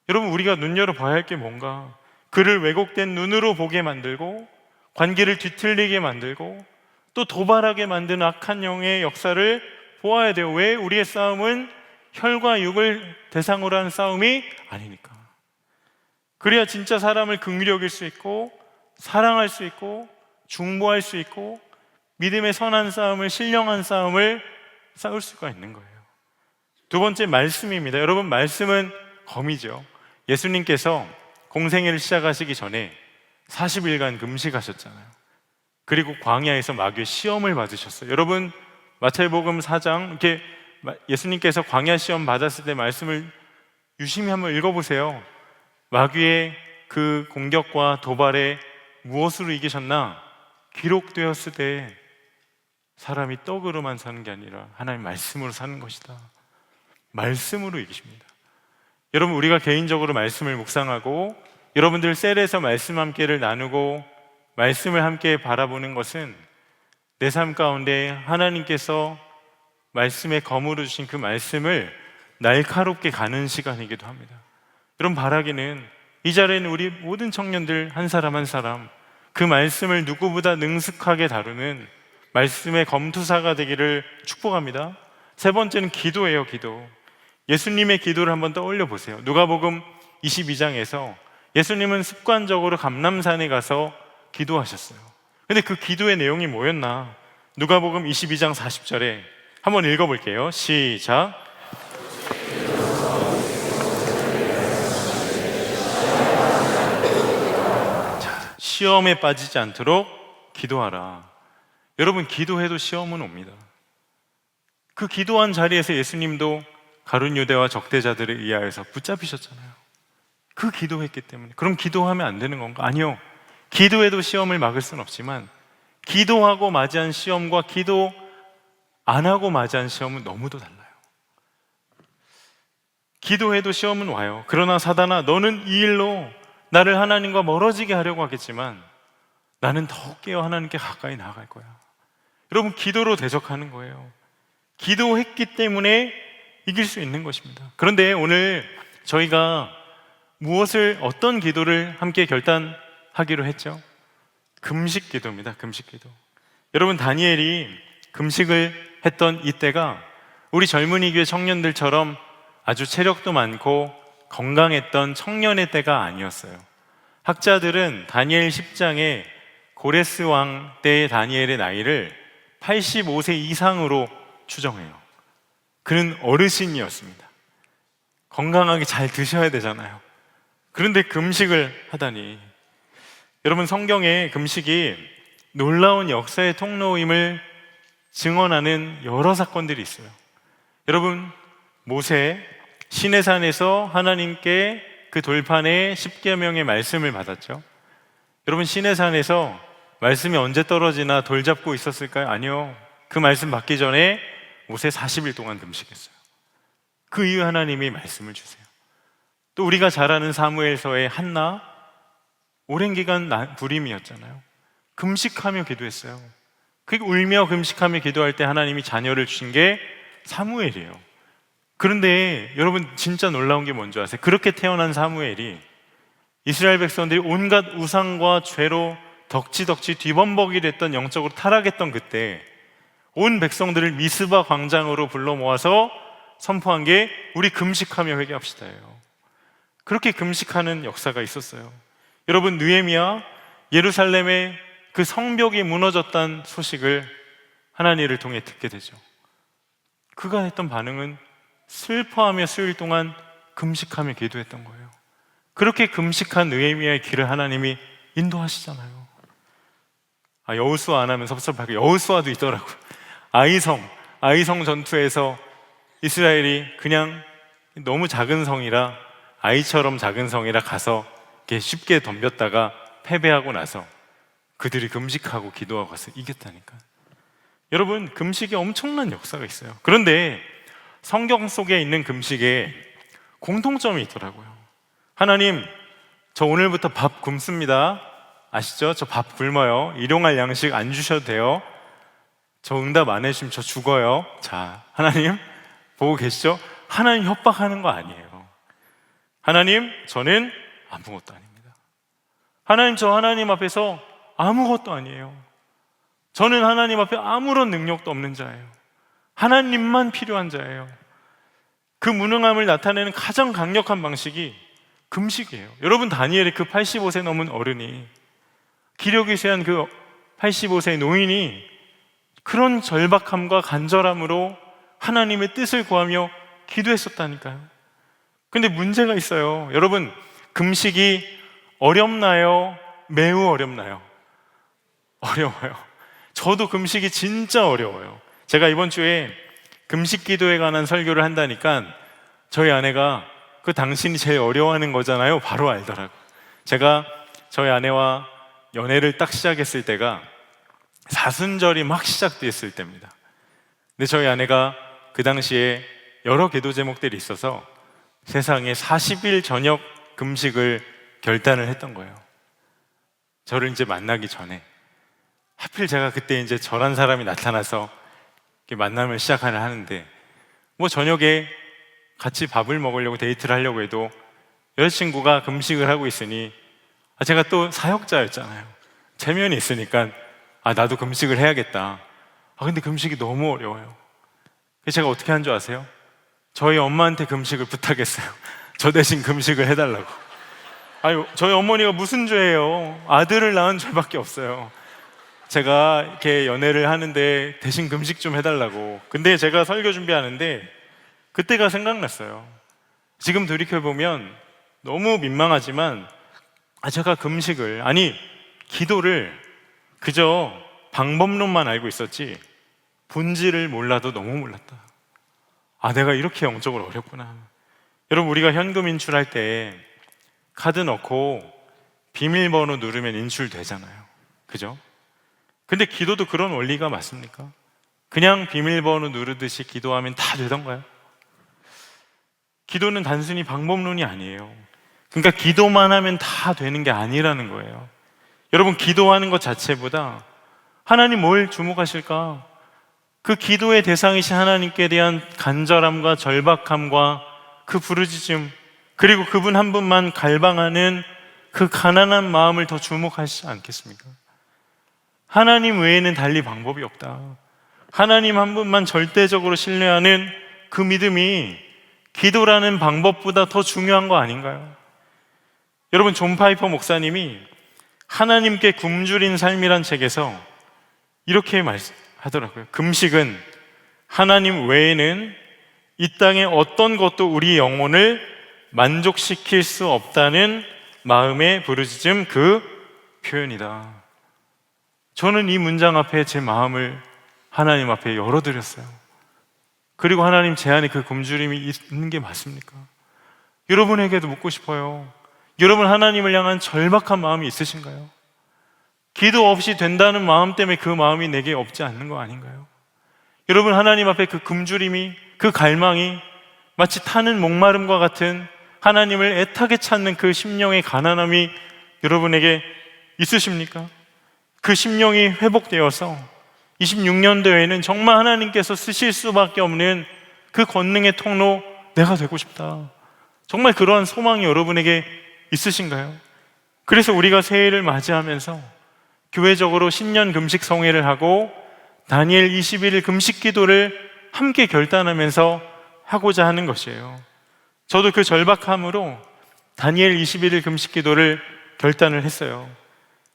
여러분, 우리가 눈여겨 봐야 할 게 뭔가, 그를 왜곡된 눈으로 보게 만들고 관계를 뒤틀리게 만들고 또 도발하게 만드는 악한 영의 역사를 보아야 돼요. 왜? 우리의 싸움은 혈과 육을 대상으로 하는 싸움이 아니니까. 그래야 진짜 사람을 긍휼히 여길 수 있고 사랑할 수 있고 중보할 수 있고 믿음의 선한 싸움을, 신령한 싸움을 싸울 수가 있는 거예요. 두 번째, 말씀입니다. 여러분, 말씀은 검이죠. 예수님께서 공생애를 시작하시기 전에 40일간 금식하셨잖아요. 그리고 광야에서 마귀의 시험을 받으셨어요. 여러분, 마태복음 4장 이렇게 예수님께서 광야 시험 받았을 때 말씀을 유심히 한번 읽어보세요. 마귀의 그 공격과 도발에 무엇으로 이기셨나? 기록되었을 때 사람이 떡으로만 사는 게 아니라 하나님 말씀으로 사는 것이다. 말씀으로 이기십니다. 여러분, 우리가 개인적으로 말씀을 묵상하고 여러분들 셀에서 말씀 함께를 나누고 말씀을 함께 바라보는 것은 내 삶 가운데 하나님께서 말씀의 검으로 주신 그 말씀을 날카롭게 가는 시간이기도 합니다. 여러분, 바라기는 이 자리에는 우리 모든 청년들 한 사람 한 사람 그 말씀을 누구보다 능숙하게 다루는 말씀의 검투사가 되기를 축복합니다. 세 번째는 기도예요. 기도. 예수님의 기도를 한번 떠올려 보세요. 누가복음 22장에서 예수님은 습관적으로 감람산에 가서 기도하셨어요. 근데 그 기도의 내용이 뭐였나? 누가복음 22장 40절에 한번 읽어볼게요. 시작. 자, 시험에 빠지지 않도록 기도하라. 여러분, 기도해도 시험은 옵니다. 그 기도한 자리에서 예수님도 가룟 유대와 적대자들에 의하여서 붙잡히셨잖아요. 그 기도했기 때문에. 그럼 기도하면 안 되는 건가? 아니요. 기도해도 시험을 막을 수는 없지만 기도하고 맞이한 시험과 기도 안 하고 맞이한 시험은 너무도 달라요. 기도해도 시험은 와요. 그러나 사단아, 너는 이 일로 나를 하나님과 멀어지게 하려고 하겠지만 나는 더욱 깨어 하나님께 가까이 나아갈 거야. 여러분, 기도로 대적하는 거예요. 기도했기 때문에 이길 수 있는 것입니다. 그런데 오늘 저희가 어떤 기도를 함께 결단하기로 했죠? 금식 기도입니다. 금식 기도. 여러분, 다니엘이 금식을 했던 이때가 우리 젊은이 교회 청년들처럼 아주 체력도 많고 건강했던 청년의 때가 아니었어요. 학자들은 다니엘 10장에 고레스 왕 때의 다니엘의 나이를 85세 이상으로 추정해요. 그는 어르신이었습니다. 건강하게 잘 드셔야 되잖아요. 그런데 금식을 하다니. 여러분, 성경에 금식이 놀라운 역사의 통로임을 증언하는 여러 사건들이 있어요. 여러분, 모세 시내산에서 하나님께 그 돌판에 10계명의 말씀을 받았죠. 여러분, 시내산에서 말씀이 언제 떨어지나 돌 잡고 있었을까요? 아니요. 그 말씀 받기 전에 모세 40일 동안 금식했어요. 그 이후 하나님이 말씀을 주세요. 또 우리가 잘 아는 사무엘서의 한나, 오랜 기간 불임이었잖아요. 금식하며 기도했어요. 그 울며 금식하며 기도할 때 하나님이 자녀를 주신 게 사무엘이에요. 그런데 여러분, 진짜 놀라운 게 뭔지 아세요? 그렇게 태어난 사무엘이 이스라엘 백성들이 온갖 우상과 죄로 덕지덕지 뒤범벅이 됐던, 영적으로 타락했던 그때 온 백성들을 미스바 광장으로 불러 모아서 선포한 게 우리 금식하며 회개합시다예요. 그렇게 금식하는 역사가 있었어요. 여러분, 느헤미야 예루살렘의 그 성벽이 무너졌다는 소식을 하나님을 통해 듣게 되죠. 그가 했던 반응은 슬퍼하며 수일 동안 금식하며 기도했던 거예요. 그렇게 금식한 느헤미야의 길을 하나님이 인도하시잖아요. 여호수아 안 하면 섭섭하게 여호수아도 있더라고요. 아이성 전투에서 이스라엘이 그냥 너무 작은 성이라, 아이처럼 작은 성이라 가서 이렇게 쉽게 덤볐다가 패배하고 나서 그들이 금식하고 기도하고 가서 이겼다니까. 여러분, 금식에 엄청난 역사가 있어요. 그런데 성경 속에 있는 금식에 공통점이 있더라고요. 하나님, 저 오늘부터 밥 굶습니다. 아시죠? 저 밥 굶어요. 일용할 양식 안 주셔도 돼요. 저 응답 안 해주시면 저 죽어요. 자, 하나님 보고 계시죠? 하나님 협박하는 거 아니에요. 하나님, 저는 아무것도 아닙니다. 저 하나님 앞에서 아무것도 아니에요. 저는 하나님 앞에 아무런 능력도 없는 자예요. 하나님만 필요한 자예요. 그 무능함을 나타내는 가장 강력한 방식이 금식이에요. 여러분, 다니엘의 그 85세 넘은 어른이, 기력이 쇠한 그 85세 노인이 그런 절박함과 간절함으로 하나님의 뜻을 구하며 기도했었다니까요. 근데 문제가 있어요. 여러분, 금식이 어렵나요? 매우 어렵나요? 어려워요. 저도 금식이 진짜 어려워요. 제가 이번 주에 금식 기도에 관한 설교를 한다니까 저희 아내가 그 당신이 제일 어려워하는 거잖아요, 바로 알더라고요. 제가 저희 아내와 연애를 딱 시작했을 때가 사순절이 막 시작됐을 때입니다. 근데 저희 아내가 그 당시에 여러 기도 제목들이 있어서 세상에 40일 저녁 금식을 결단을 했던 거예요. 저를 이제 만나기 전에. 하필 제가 그때 이제 저란 사람이 나타나서 만남을 시작하려 하는데, 뭐 저녁에 같이 밥을 먹으려고 데이트를 하려고 해도 여자친구가 금식을 하고 있으니 제가 또 사역자였잖아요. 체면이 있으니까 나도 금식을 해야겠다. 근데 금식이 너무 어려워요. 그래서 제가 어떻게 한 줄 아세요? 저희 엄마한테 금식을 부탁했어요. 저 대신 금식을 해달라고. 저희 어머니가 무슨 죄예요? 아들을 낳은 죄밖에 없어요. 제가 이렇게 연애를 하는데 대신 금식 좀 해달라고. 근데 제가 설교 준비하는데 그때가 생각났어요. 지금 돌이켜보면 너무 민망하지만 제가 금식을, 기도를 그저 방법론만 알고 있었지 본질을 몰라도 너무 몰랐다. 내가 이렇게 영적으로 어렵구나. 여러분, 우리가 현금 인출할 때 카드 넣고 비밀번호 누르면 인출되잖아요. 그죠? 근데 기도도 그런 원리가 맞습니까? 그냥 비밀번호 누르듯이 기도하면 다 되던가요? 기도는 단순히 방법론이 아니에요. 그러니까 기도만 하면 다 되는 게 아니라는 거예요. 여러분, 기도하는 것 자체보다 하나님 뭘 주목하실까? 그 기도의 대상이신 하나님께 대한 간절함과 절박함과 그 부르짖음, 그리고 그분 한 분만 갈망하는 그 가난한 마음을 더 주목하시지 않겠습니까? 하나님 외에는 달리 방법이 없다. 하나님 한 분만 절대적으로 신뢰하는 그 믿음이 기도라는 방법보다 더 중요한 거 아닌가요? 여러분, 존 파이퍼 목사님이 하나님께 굶주린 삶이란 책에서 이렇게 말하더라고요. 금식은 하나님 외에는 이 땅의 어떤 것도 우리 영혼을 만족시킬 수 없다는 마음의 부르짖음, 그 표현이다. 저는 이 문장 앞에 제 마음을 하나님 앞에 열어드렸어요. 그리고 하나님, 제 안에 그 굶주림이 있는 게 맞습니까? 여러분에게도 묻고 싶어요. 여러분, 하나님을 향한 절박한 마음이 있으신가요? 기도 없이 된다는 마음 때문에 그 마음이 내게 없지 않는 거 아닌가요? 여러분, 하나님 앞에 그 굶주림이, 그 갈망이 마치 타는 목마름과 같은 하나님을 애타게 찾는 그 심령의 가난함이 여러분에게 있으십니까? 그 심령이 회복되어서 26년도에는 정말 하나님께서 쓰실 수밖에 없는 그 권능의 통로, 내가 되고 싶다. 정말 그러한 소망이 여러분에게 있으신가요? 그래서 우리가 새해를 맞이하면서 교회적으로 신년 금식 성회를 하고 다니엘 21일 금식 기도를 함께 결단하면서 하고자 하는 것이에요. 저도 그 절박함으로 다니엘 21일 금식 기도를 결단을 했어요.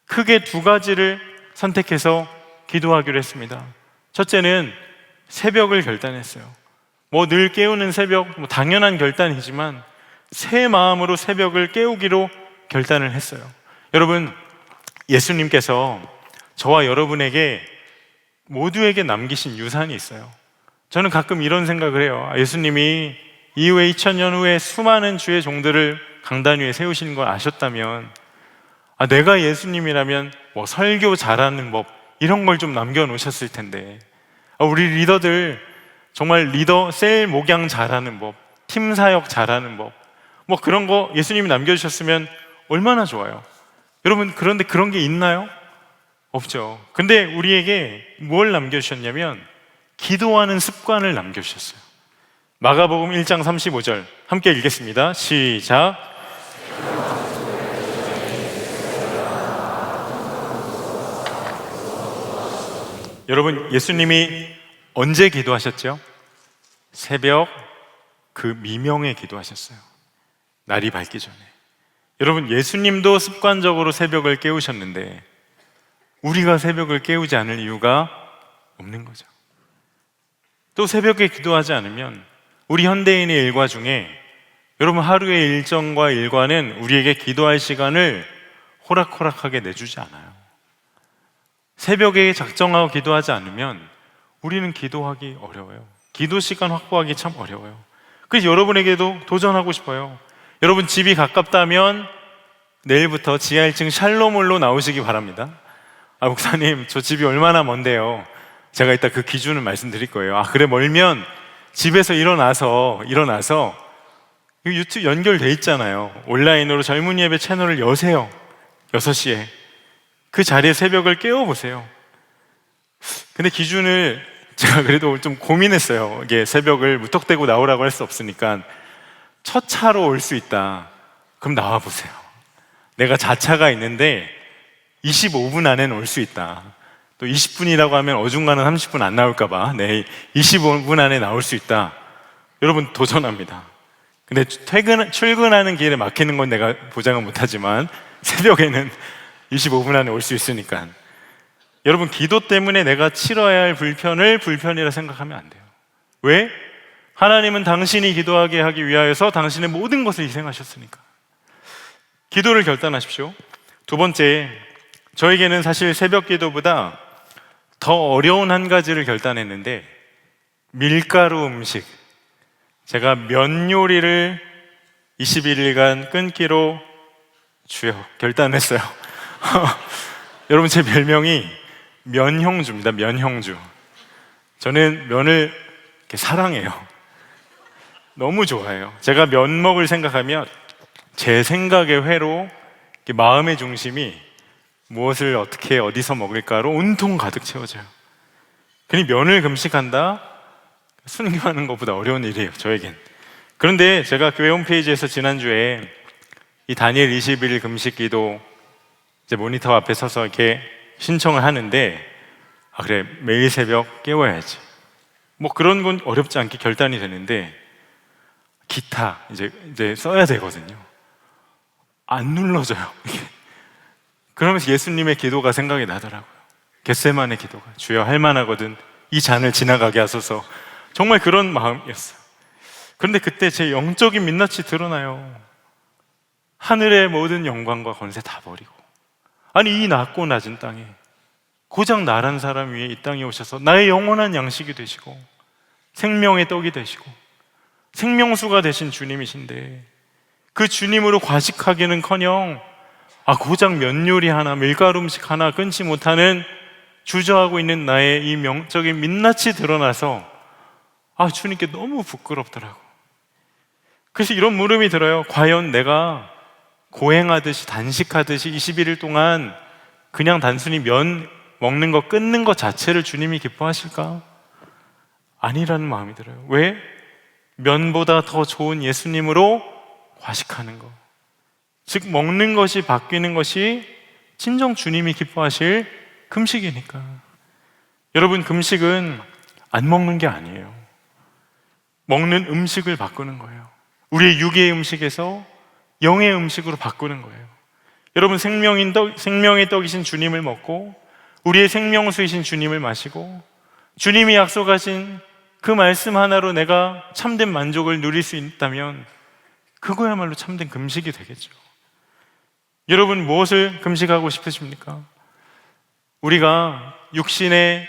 크게 두 가지를 선택해서 기도하기로 했습니다. 첫째는 새벽을 결단했어요. 늘 깨우는 새벽, 당연한 결단이지만 새 마음으로 새벽을 깨우기로 결단을 했어요. 여러분, 예수님께서 저와 여러분에게 모두에게 남기신 유산이 있어요. 저는 가끔 이런 생각을 해요. 예수님이 이후에 2000년 후에 수많은 주의 종들을 강단 위에 세우시는 걸 아셨다면 내가 예수님이라면 설교 잘하는 법, 이런 걸 좀 남겨놓으셨을 텐데, 우리 리더들 정말 셀 목양 잘하는 법, 팀 사역 잘하는 법, 그런 거 예수님이 남겨주셨으면 얼마나 좋아요. 여러분, 그런데 그런 게 있나요? 없죠. 근데 우리에게 뭘 남겨주셨냐면 기도하는 습관을 남겨주셨어요. 마가복음 1장 35절 함께 읽겠습니다. 시작. 여러분, 예수님이 언제 기도하셨죠? 새벽 그 미명에 기도하셨어요. 날이 밝기 전에. 여러분, 예수님도 습관적으로 새벽을 깨우셨는데 우리가 새벽을 깨우지 않을 이유가 없는 거죠. 또 새벽에 기도하지 않으면 우리 현대인의 일과 중에 여러분, 하루의 일정과 일과는 우리에게 기도할 시간을 호락호락하게 내주지 않아요. 새벽에 작정하고 기도하지 않으면 우리는 기도하기 어려워요. 기도 시간 확보하기 참 어려워요. 그래서 여러분에게도 도전하고 싶어요. 여러분, 집이 가깝다면 내일부터 지하 1층 샬롬홀로 나오시기 바랍니다. 목사님, 저 집이 얼마나 먼데요? 제가 이따 그 기준을 말씀드릴 거예요. 그래, 멀면 집에서 일어나서 유튜브 연결돼 있잖아요. 온라인으로 젊은 예배 채널을 여세요. 6시에 그 자리에 새벽을 깨워보세요. 근데 기준을 제가 그래도 좀 고민했어요. 이게 새벽을 무턱대고 나오라고 할 수 없으니까 첫 차로 올 수 있다. 그럼 나와보세요. 내가 자차가 있는데 25분 안에는 올 수 있다. 또 20분이라고 하면 어중간한 30분 안 나올까봐 25분 안에 나올 수 있다. 여러분, 도전합니다. 근데 출근하는 길에 막히는 건 내가 보장은 못하지만 새벽에는 25분 안에 올 수 있으니까. 여러분, 기도 때문에 내가 치러야 할 불편을 불편이라 생각하면 안 돼요. 왜? 하나님은 당신이 기도하게 하기 위하여서 당신의 모든 것을 희생하셨으니까. 기도를 결단하십시오. 두 번째, 저에게는 사실 새벽 기도보다 더 어려운 한 가지를 결단했는데, 밀가루 음식. 제가 면 요리를 21일간 끊기로 주여 결단했어요. 여러분, 제 별명이 면형주입니다. 면형주. 저는 면을 이렇게 사랑해요. 너무 좋아해요. 제가 면 먹을 생각하면 제 생각의 회로 마음의 중심이 무엇을 어떻게 어디서 먹을까로 온통 가득 채워져요. 그러니 면을 금식한다? 순교하는 것보다 어려운 일이에요, 저에겐. 그런데 제가 교회 홈페이지에서 지난주에 이 다니엘 21일 금식 기도 이제 모니터 앞에 서서 이렇게 신청을 하는데, 그래, 매일 새벽 깨워야지. 뭐 그런 건 어렵지 않게 결단이 되는데, 기타 이제 써야 되거든요. 안 눌러져요. 그러면서 예수님의 기도가 생각이 나더라고요. 겟세마네 기도가, 주여 할만하거든 이 잔을 지나가게 하소서. 정말 그런 마음이었어요. 그런데 그때 제 영적인 민낯이 드러나요. 하늘의 모든 영광과 권세 다 버리고, 아니 이 낮고 낮은 땅에 고작 나란 사람 위에 이 땅에 오셔서 나의 영원한 양식이 되시고 생명의 떡이 되시고 생명수가 되신 주님이신데, 그 주님으로 과식하기는커녕 고작 면 요리 하나, 밀가루 음식 하나 끊지 못하는 주저하고 있는 나의 이 영적인 민낯이 드러나서 주님께 너무 부끄럽더라고. 그래서 이런 물음이 들어요. 과연 내가 고행하듯이 단식하듯이 21일 동안 그냥 단순히 면 먹는 거 끊는 것 자체를 주님이 기뻐하실까? 아니라는 마음이 들어요. 왜? 면보다 더 좋은 예수님으로 과식하는 거, 즉 먹는 것이 바뀌는 것이 진정 주님이 기뻐하실 금식이니까. 여러분, 금식은 안 먹는 게 아니에요. 먹는 음식을 바꾸는 거예요. 우리의 육의 음식에서 영의 음식으로 바꾸는 거예요. 여러분, 생명의 떡이신 주님을 먹고 우리의 생명수이신 주님을 마시고 주님이 약속하신 그 말씀 하나로 내가 참된 만족을 누릴 수 있다면 그거야말로 참된 금식이 되겠죠. 여러분, 무엇을 금식하고 싶으십니까? 우리가 육신의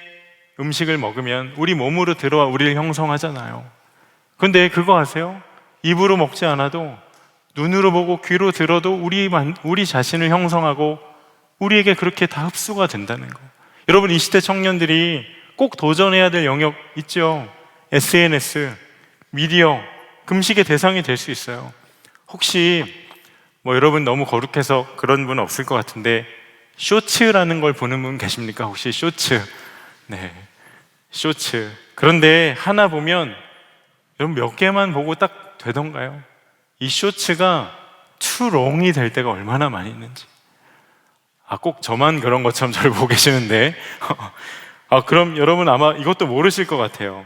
음식을 먹으면 우리 몸으로 들어와 우리를 형성하잖아요. 근데 그거 아세요? 입으로 먹지 않아도 눈으로 보고 귀로 들어도 우리 자신을 형성하고 우리에게 그렇게 다 흡수가 된다는 거. 여러분, 이 시대 청년들이 꼭 도전해야 될 영역 있죠? SNS, 미디어, 금식의 대상이 될 수 있어요. 혹시 여러분 너무 거룩해서 그런 분 없을 것 같은데 쇼츠라는 걸 보는 분 계십니까? 혹시 쇼츠? 네, 쇼츠. 그런데 하나 보면 여러분 몇 개만 보고 딱 되던가요? 이 쇼츠가 투롱이 될 때가 얼마나 많이 있는지. 꼭 저만 그런 것처럼 저를 보고 계시는데 그럼 여러분 아마 이것도 모르실 것 같아요.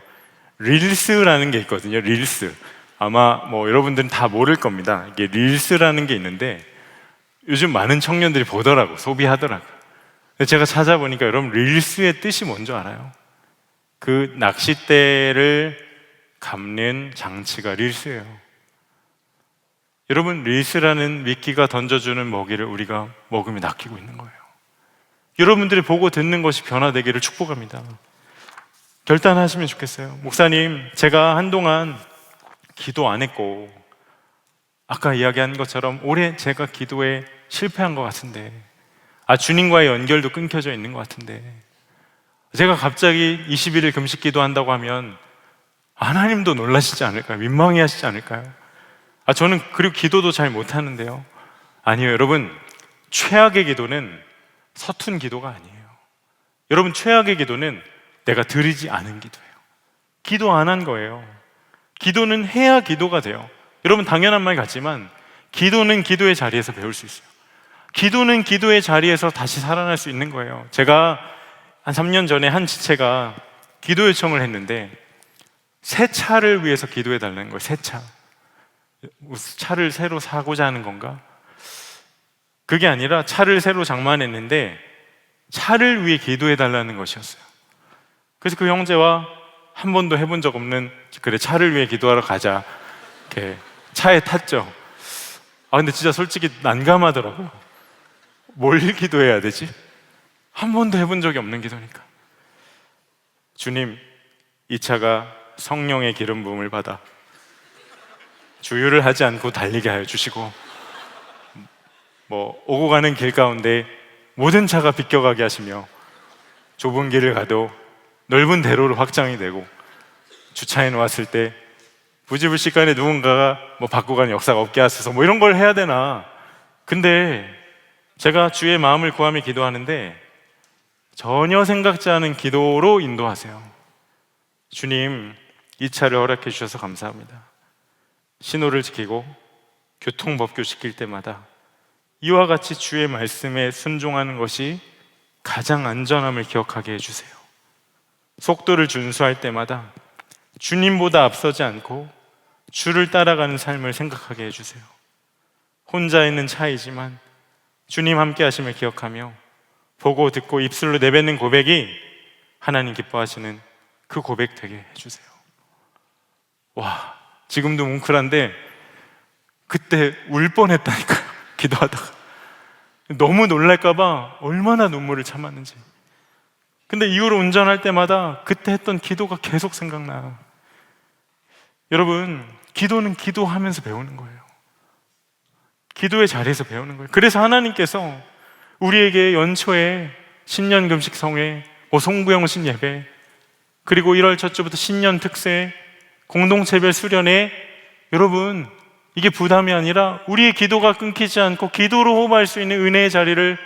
릴스라는 게 있거든요. 릴스. 아마 뭐 여러분들은 다 모를 겁니다. 이게 릴스라는 게 있는데 요즘 많은 청년들이 보더라고, 소비하더라고. 근데 제가 찾아보니까 여러분 릴스의 뜻이 뭔지 알아요? 그 낚싯대를 감는 장치가 릴스예요. 여러분, 릴스라는 미끼가 던져주는 먹이를 우리가 먹으며 낚이고 있는 거예요. 여러분들이 보고 듣는 것이 변화되기를 축복합니다. 결단하시면 좋겠어요. 목사님, 제가 한동안 기도 안 했고 아까 이야기한 것처럼 올해 제가 기도에 실패한 것 같은데, 주님과의 연결도 끊겨져 있는 것 같은데, 제가 갑자기 21일 금식 기도한다고 하면 하나님도 놀라시지 않을까요? 민망해 하시지 않을까요? 저는 그리고 기도도 잘 못하는데요. 아니요, 여러분, 최악의 기도는 서툰 기도가 아니에요. 여러분, 최악의 기도는 내가 드리지 않은 기도예요. 기도 안 한 거예요. 기도는 해야 기도가 돼요. 여러분, 당연한 말 같지만 기도는 기도의 자리에서 배울 수 있어요. 기도는 기도의 자리에서 다시 살아날 수 있는 거예요. 제가 한 3년 전에 한 지체가 기도 요청을 했는데 새 차를 위해서 기도해 달라는 거예요. 새 차. 차를 새로 사고자 하는 건가? 그게 아니라 차를 새로 장만했는데 차를 위해 기도해 달라는 것이었어요. 그래서 그 형제와 한 번도 해본 적 없는, 그래 차를 위해 기도하러 가자, 이렇게 차에 탔죠. 근데 진짜 솔직히 난감하더라고요. 뭘 기도해야 되지? 한 번도 해본 적이 없는 기도니까. 주님, 이 차가 성령의 기름 부음을 받아 주유를 하지 않고 달리게 하여 주시고, 오고 가는 길 가운데 모든 차가 비껴가게 하시며, 좁은 길을 가도 넓은 대로로 확장이 되고, 주차해 놓았을 때 부지불식간에 누군가가 받고 가는 역사가 없게 하소서, 이런 걸 해야 되나. 근데 제가 주의 마음을 구하며 기도하는데 전혀 생각지 않은 기도로 인도하세요. 주님, 이 차를 허락해 주셔서 감사합니다. 신호를 지키고 교통법규 지킬 때마다 이와 같이 주의 말씀에 순종하는 것이 가장 안전함을 기억하게 해주세요. 속도를 준수할 때마다 주님보다 앞서지 않고 주를 따라가는 삶을 생각하게 해주세요. 혼자 있는 차이지만 주님 함께 하심을 기억하며 보고 듣고 입술로 내뱉는 고백이 하나님 기뻐하시는 그 고백 되게 해주세요. 지금도 뭉클한데 그때 울 뻔했다니까요. 기도하다가 너무 놀랄까봐 얼마나 눈물을 참았는지. 근데 이후로 운전할 때마다 그때 했던 기도가 계속 생각나요. 여러분, 기도는 기도하면서 배우는 거예요. 기도의 자리에서 배우는 거예요. 그래서 하나님께서 우리에게 연초에 신년 금식 성회, 송부영신 예배, 그리고 1월 첫 주부터 신년 특세, 공동체별 수련회, 여러분, 이게 부담이 아니라 우리의 기도가 끊기지 않고 기도로 호흡할 수 있는 은혜의 자리를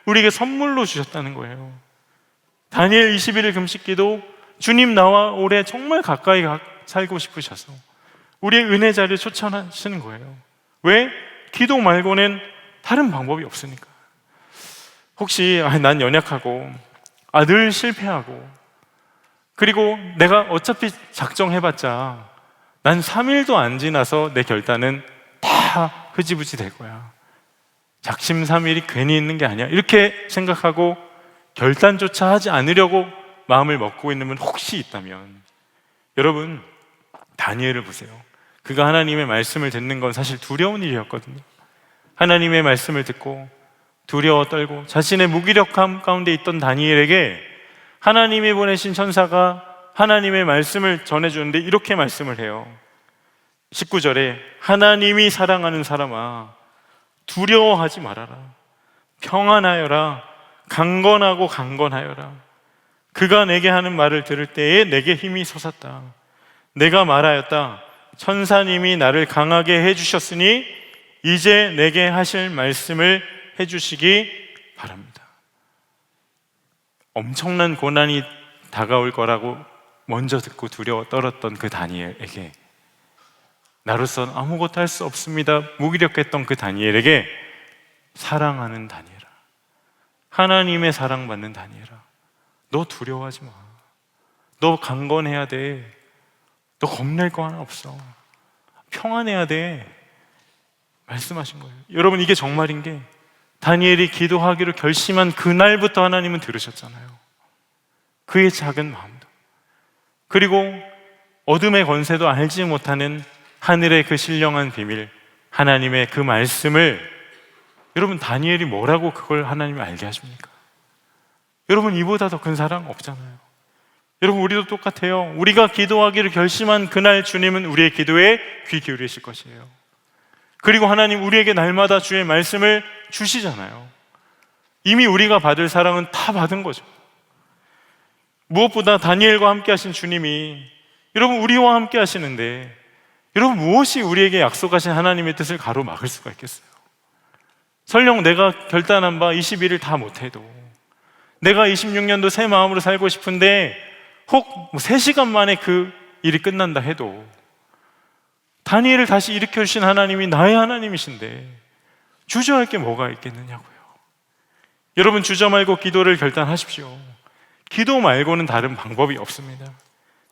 우리에게 선물로 주셨다는 거예요. 다니엘 21일 금식 기도, 주님 나와 올해 정말 가까이 살고 싶으셔서 우리의 은혜 자리를 초청하시는 거예요. 왜? 기도 말고는 다른 방법이 없으니까. 혹시 난 연약하고 늘 실패하고, 그리고 내가 어차피 작정해봤자 난 3일도 안 지나서 내 결단은 다 흐지부지 될 거야, 작심삼일이 괜히 있는 게 아니야, 이렇게 생각하고 결단조차 하지 않으려고 마음을 먹고 있는 분 혹시 있다면, 여러분, 다니엘을 보세요. 그가 하나님의 말씀을 듣는 건 사실 두려운 일이었거든요. 하나님의 말씀을 듣고 두려워 떨고 자신의 무기력함 가운데 있던 다니엘에게 하나님이 보내신 천사가 하나님의 말씀을 전해주는데 이렇게 말씀을 해요. 19절에 하나님이 사랑하는 사람아, 두려워하지 말아라. 평안하여라. 강건하고 강건하여라. 그가 내게 하는 말을 들을 때에 내게 힘이 솟았다. 내가 말하였다. 천사님이 나를 강하게 해주셨으니 이제 내게 하실 말씀을 해주시기 바랍니다. 엄청난 고난이 다가올 거라고 먼저 듣고 두려워 떨었던 그 다니엘에게, 나로선 아무것도 할 수 없습니다, 무기력했던 그 다니엘에게 사랑하는 다니엘아, 하나님의 사랑받는 다니엘아, 너 두려워하지 마. 너 강건해야 돼. 너 겁낼 거 하나 없어. 평안해야 돼. 말씀하신 거예요. 여러분, 이게 정말인 게 다니엘이 기도하기로 결심한 그날부터 하나님은 들으셨잖아요. 그의 작은 마음도, 그리고 어둠의 권세도 알지 못하는 하늘의 그 신령한 비밀, 하나님의 그 말씀을, 여러분, 다니엘이 뭐라고 그걸 하나님이 알게 하십니까? 여러분, 이보다 더 큰 사랑 없잖아요. 여러분, 우리도 똑같아요. 우리가 기도하기를 결심한 그날 주님은 우리의 기도에 귀 기울이실 것이에요. 그리고 하나님 우리에게 날마다 주의 말씀을 주시잖아요. 이미 우리가 받을 사랑은 다 받은 거죠. 무엇보다 다니엘과 함께 하신 주님이, 여러분, 우리와 함께 하시는데, 여러분, 무엇이 우리에게 약속하신 하나님의 뜻을 가로막을 수가 있겠어요? 설령 내가 결단한 바 21일 다 못해도, 내가 26년도 새 마음으로 살고 싶은데 혹 3시간 만에 그 일이 끝난다 해도, 다니엘을 다시 일으켜주신 하나님이 나의 하나님이신데 주저할 게 뭐가 있겠느냐고요. 여러분, 주저 말고 기도를 결단하십시오. 기도 말고는 다른 방법이 없습니다.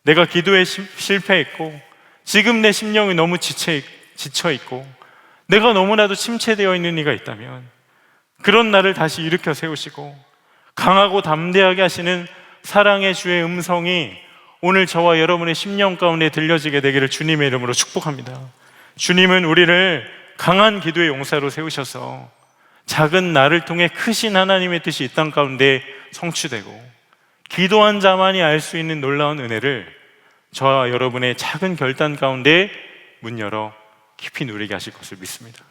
내가 기도에 실패했고, 지금 내 심령이 너무 지쳐있고, 내가 너무나도 침체되어 있는 이가 있다면, 그런 나를 다시 일으켜 세우시고 강하고 담대하게 하시는 사랑의 주의 음성이 오늘 저와 여러분의 심령 가운데 들려지게 되기를 주님의 이름으로 축복합니다. 주님은 우리를 강한 기도의 용사로 세우셔서 작은 나를 통해 크신 하나님의 뜻이 이 땅 가운데 성취되고, 기도한 자만이 알 수 있는 놀라운 은혜를 저와 여러분의 작은 결단 가운데 문 열어 깊이 누리게 하실 것을 믿습니다.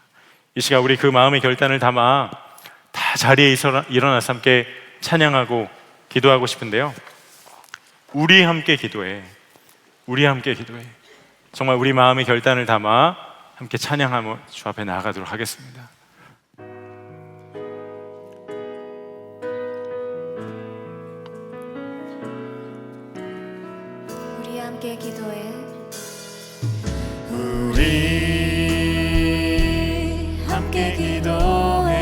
이 시간 우리 그 마음의 결단을 담아 다 자리에 일어나서 함께 찬양하고 기도하고 싶은데요, 우리 함께 기도해. 우리 함께 기도해. 정말 우리 마음의 결단을 담아 함께 찬양하며 주 앞에 나아가도록 하겠습니다. 우리 함께 기도해. 우리 함께 기도해.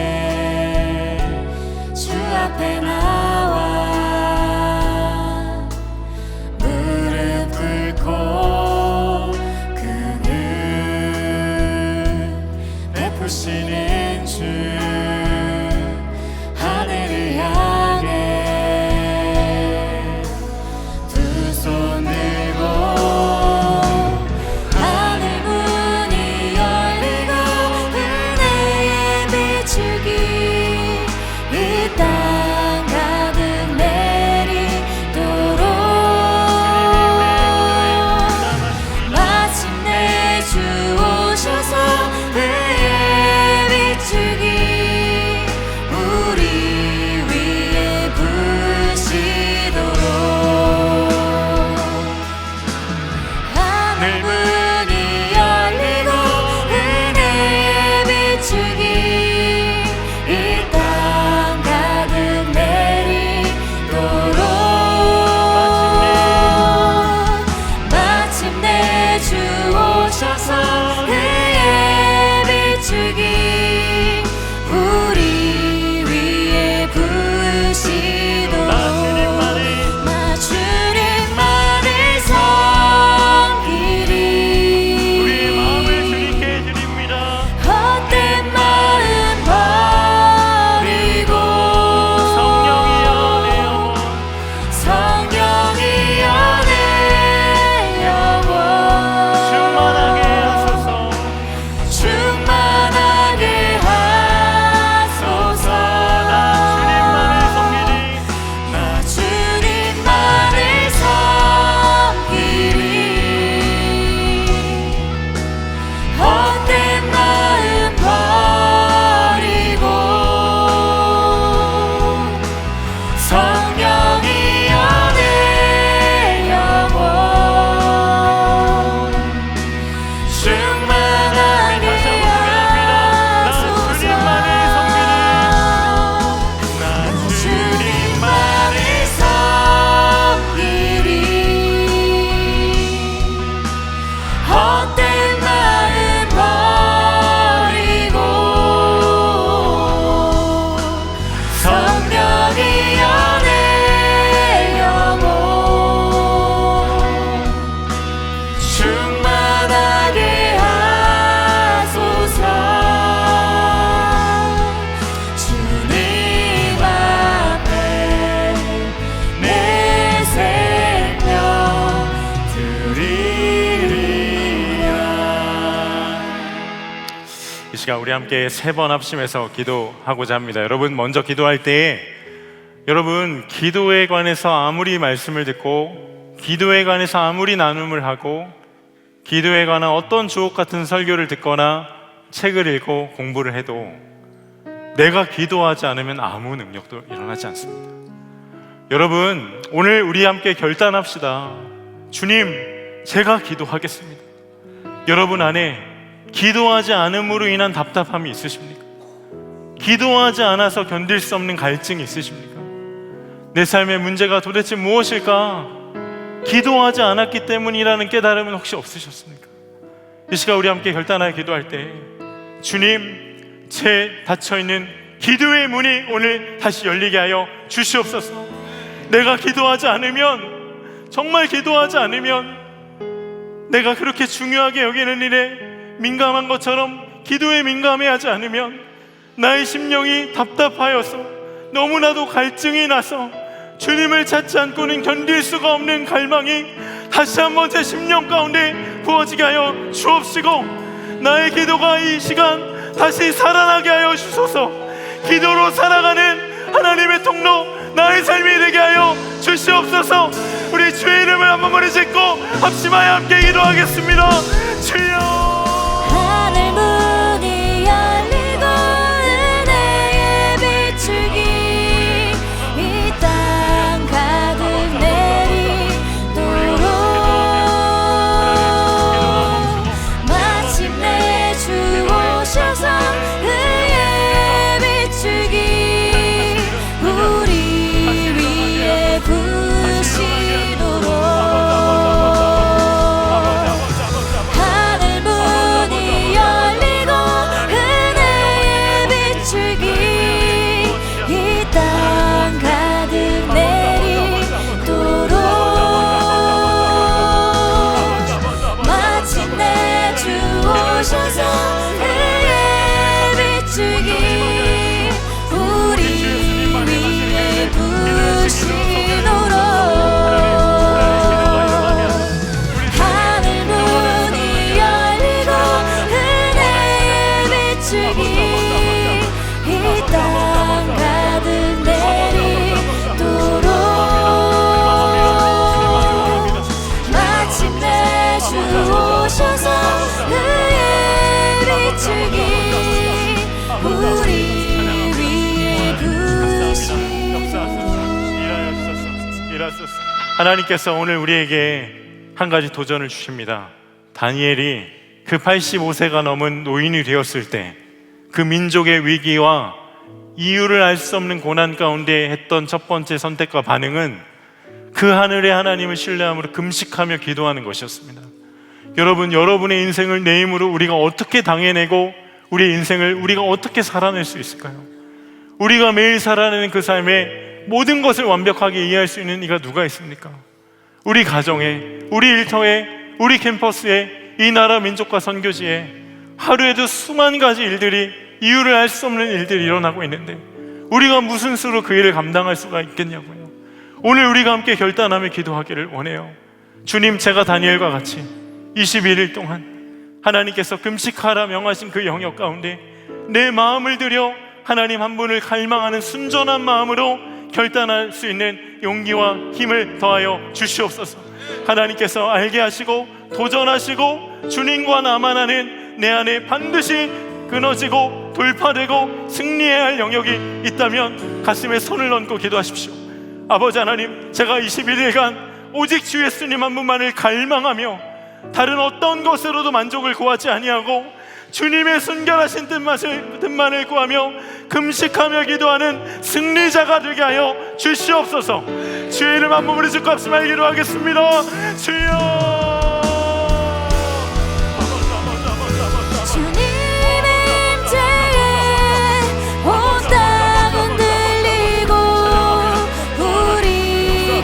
주 앞에 나와 무릎 꿇고 그는 베푸시는 주 하늘을 향해 두 손 들고 하늘 문이 열리고 은혜의 비추기 이 땅 시간 우리 함께 3번 합심해서 기도하고자 합니다. 여러분, 먼저 기도할 때에 여러분, 기도에 관해서 아무리 말씀을 듣고 기도에 관해서 아무리 나눔을 하고 기도에 관한 어떤 주옥 같은 설교를 듣거나 책을 읽고 공부를 해도 내가 기도하지 않으면 아무 능력도 일어나지 않습니다. 여러분, 오늘 우리 함께 결단합시다. 주님, 제가 기도하겠습니다. 여러분 안에 기도하지 않음으로 인한 답답함이 있으십니까? 기도하지 않아서 견딜 수 없는 갈증이 있으십니까? 내 삶의 문제가 도대체 무엇일까? 기도하지 않았기 때문이라는 깨달음은 혹시 없으셨습니까? 이 시간 우리 함께 결단하여 기도할 때 주님, 제 닫혀있는 기도의 문이 오늘 다시 열리게 하여 주시옵소서. 내가 기도하지 않으면, 정말 기도하지 않으면 내가 그렇게 중요하게 여기는 일에 민감한 것처럼 기도에 민감해하지 않으면 나의 심령이 답답하여서 너무나도 갈증이 나서 주님을 찾지 않고는 견딜 수가 없는 갈망이 다시 한번 제 심령 가운데 부어지게 하여 주옵시고, 나의 기도가 이 시간 다시 살아나게 하여 주소서. 기도로 살아가는 하나님의 통로, 나의 삶이 되게 하여 주시옵소서. 우리 주의 이름을 한번 부르짖고 합심하여 함께 기도하겠습니다. 주여, 하늘 문이 열리고 은혜의 비추기 이 땅 가득 내리도록 마침내 주 오셔서 의의 비추기 우리 위에 부시도록 하늘 문이 열리고 은혜의 비추기 이 땅 가득 내리도록 마침내 주 오셔서 의의 비추기 우리 위에 부시도록 하늘 문이 열리고 은혜의 비추기 이 땅 가득 내리도록 마침내 주 오셔서 의의 비추기 우리 위에 부시도록 하나님께서 오늘 우리에게 한 가지 도전을 주십니다. 다니엘이 그 85세가 넘은 노인이 되었을 때 그 민족의 위기와 이유를 알 수 없는 고난 가운데 했던 첫 번째 선택과 반응은 그 하늘의 하나님을 신뢰함으로 금식하며 기도하는 것이었습니다. 여러분, 여러분의 인생을 내 힘으로 우리가 어떻게 당해내고 우리의 인생을 우리가 어떻게 살아낼 수 있을까요? 우리가 매일 살아내는 그 삶에 모든 것을 완벽하게 이해할 수 있는 이가 누가 있습니까? 우리 가정에, 우리 일터에, 우리 캠퍼스에, 이 나라 민족과 선교지에 하루에도 수만 가지 일들이, 이유를 알 수 없는 일들이 일어나고 있는데 우리가 무슨 수로 그 일을 감당할 수가 있겠냐고요. 오늘 우리가 함께 결단하며 기도하기를 원해요. 주님, 제가 다니엘과 같이 21일 동안 하나님께서 금식하라 명하신 그 영역 가운데 내 마음을 들여 하나님 한 분을 갈망하는 순전한 마음으로 결단할 수 있는 용기와 힘을 더하여 주시옵소서. 하나님께서 알게 하시고 도전하시고 주님과 나만 하는 내 안에 반드시 끊어지고 돌파되고 승리해야 할 영역이 있다면 가슴에 손을 얹고 기도하십시오. 아버지 하나님, 제가 21일간 오직 주 예수님 한 분만을 갈망하며 다른 어떤 것으로도 만족을 구하지 아니하고 주님의 순결하신 뜻만을 구하며 금식하며 기도하는 승리자가 되게 하여 주시옵소서. 주의 이름 한 몸으로 짓고 합심하여 기도하겠습니다. 주여, 주님의 임재에 온 땅 흔들리고 우리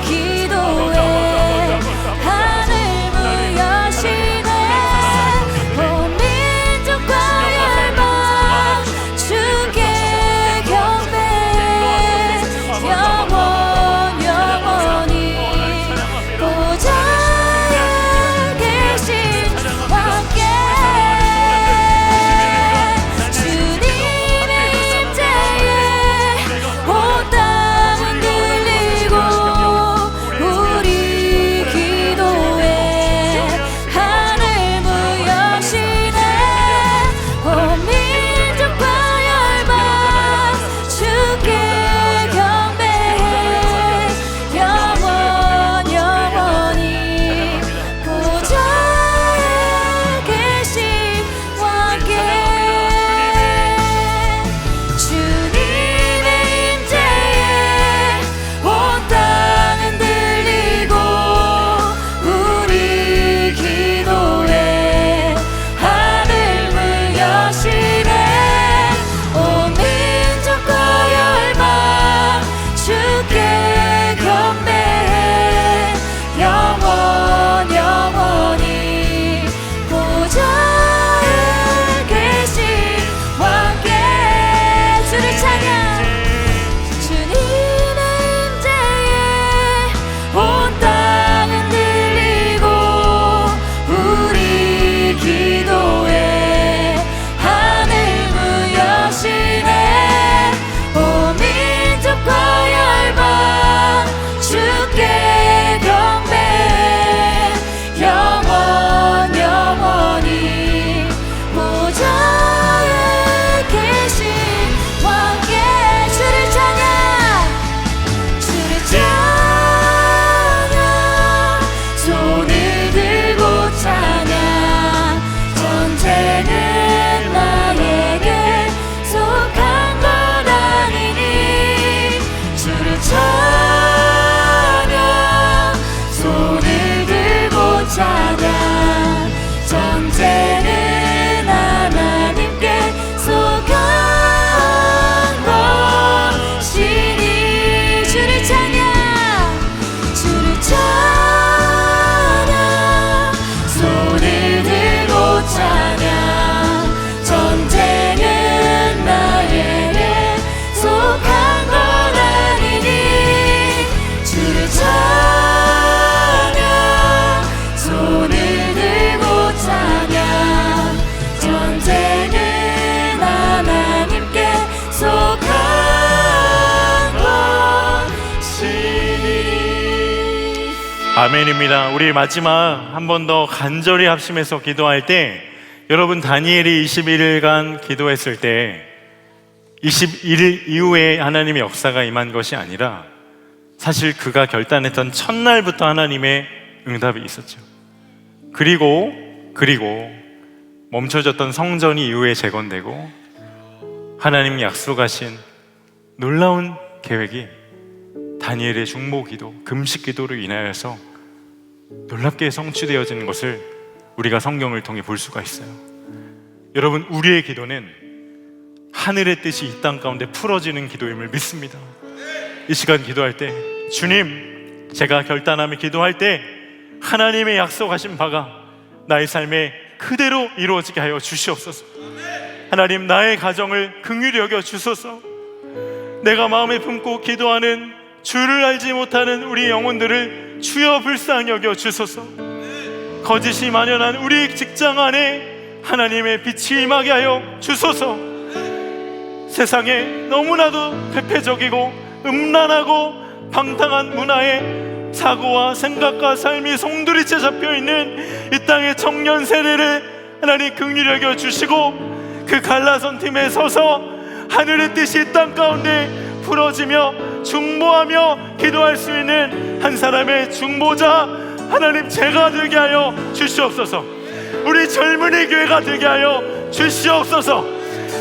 기도에 하늘 문 여시네. 온 민족과 열방 주께 경배 영원히 보좌에 아멘입니다. 우리 마지막 한 번 더 간절히 합심해서 기도할 때, 여러분 다니엘이 21일간 기도했을 때 21일 이후에 하나님의 역사가 임한 것이 아니라 사실 그가 결단했던 첫날부터 하나님의 응답이 있었죠. 그리고 멈춰졌던 성전이 이후에 재건되고 하나님이 약속하신 놀라운 계획이 다니엘의 중보기도, 금식기도로 인하여서 놀랍게 성취되어지는 것을 우리가 성경을 통해 볼 수가 있어요. 여러분, 우리의 기도는 하늘의 뜻이 이 땅 가운데 풀어지는 기도임을 믿습니다. 이 시간 기도할 때, 주님, 제가 결단하며 기도할 때 하나님의 약속하신 바가 나의 삶에 그대로 이루어지게 하여 주시옵소서. 하나님, 나의 가정을 긍휼히 여겨 주소서. 내가 마음에 품고 기도하는 주를 알지 못하는 우리 영혼들을 주여 불쌍히 여겨 주소서. 거짓이 만연한 우리 직장 안에 하나님의 빛이 임하게 하여 주소서. 세상에 너무나도 회폐적이고 음란하고 방탕한 문화에 사고와 생각과 삶이 송두리째 잡혀있는 이 땅의 청년 세대를 하나님 긍휼히 여겨 주시고, 그 갈라선 팀에 서서 하늘의 뜻이 이 땅 가운데 풀어지며 중보하며 기도할 수 있는 한 사람의 중보자 하나님 제가 되게 하여 주시옵소서. 우리 젊은이 교회가 되게 하여 주시옵소서.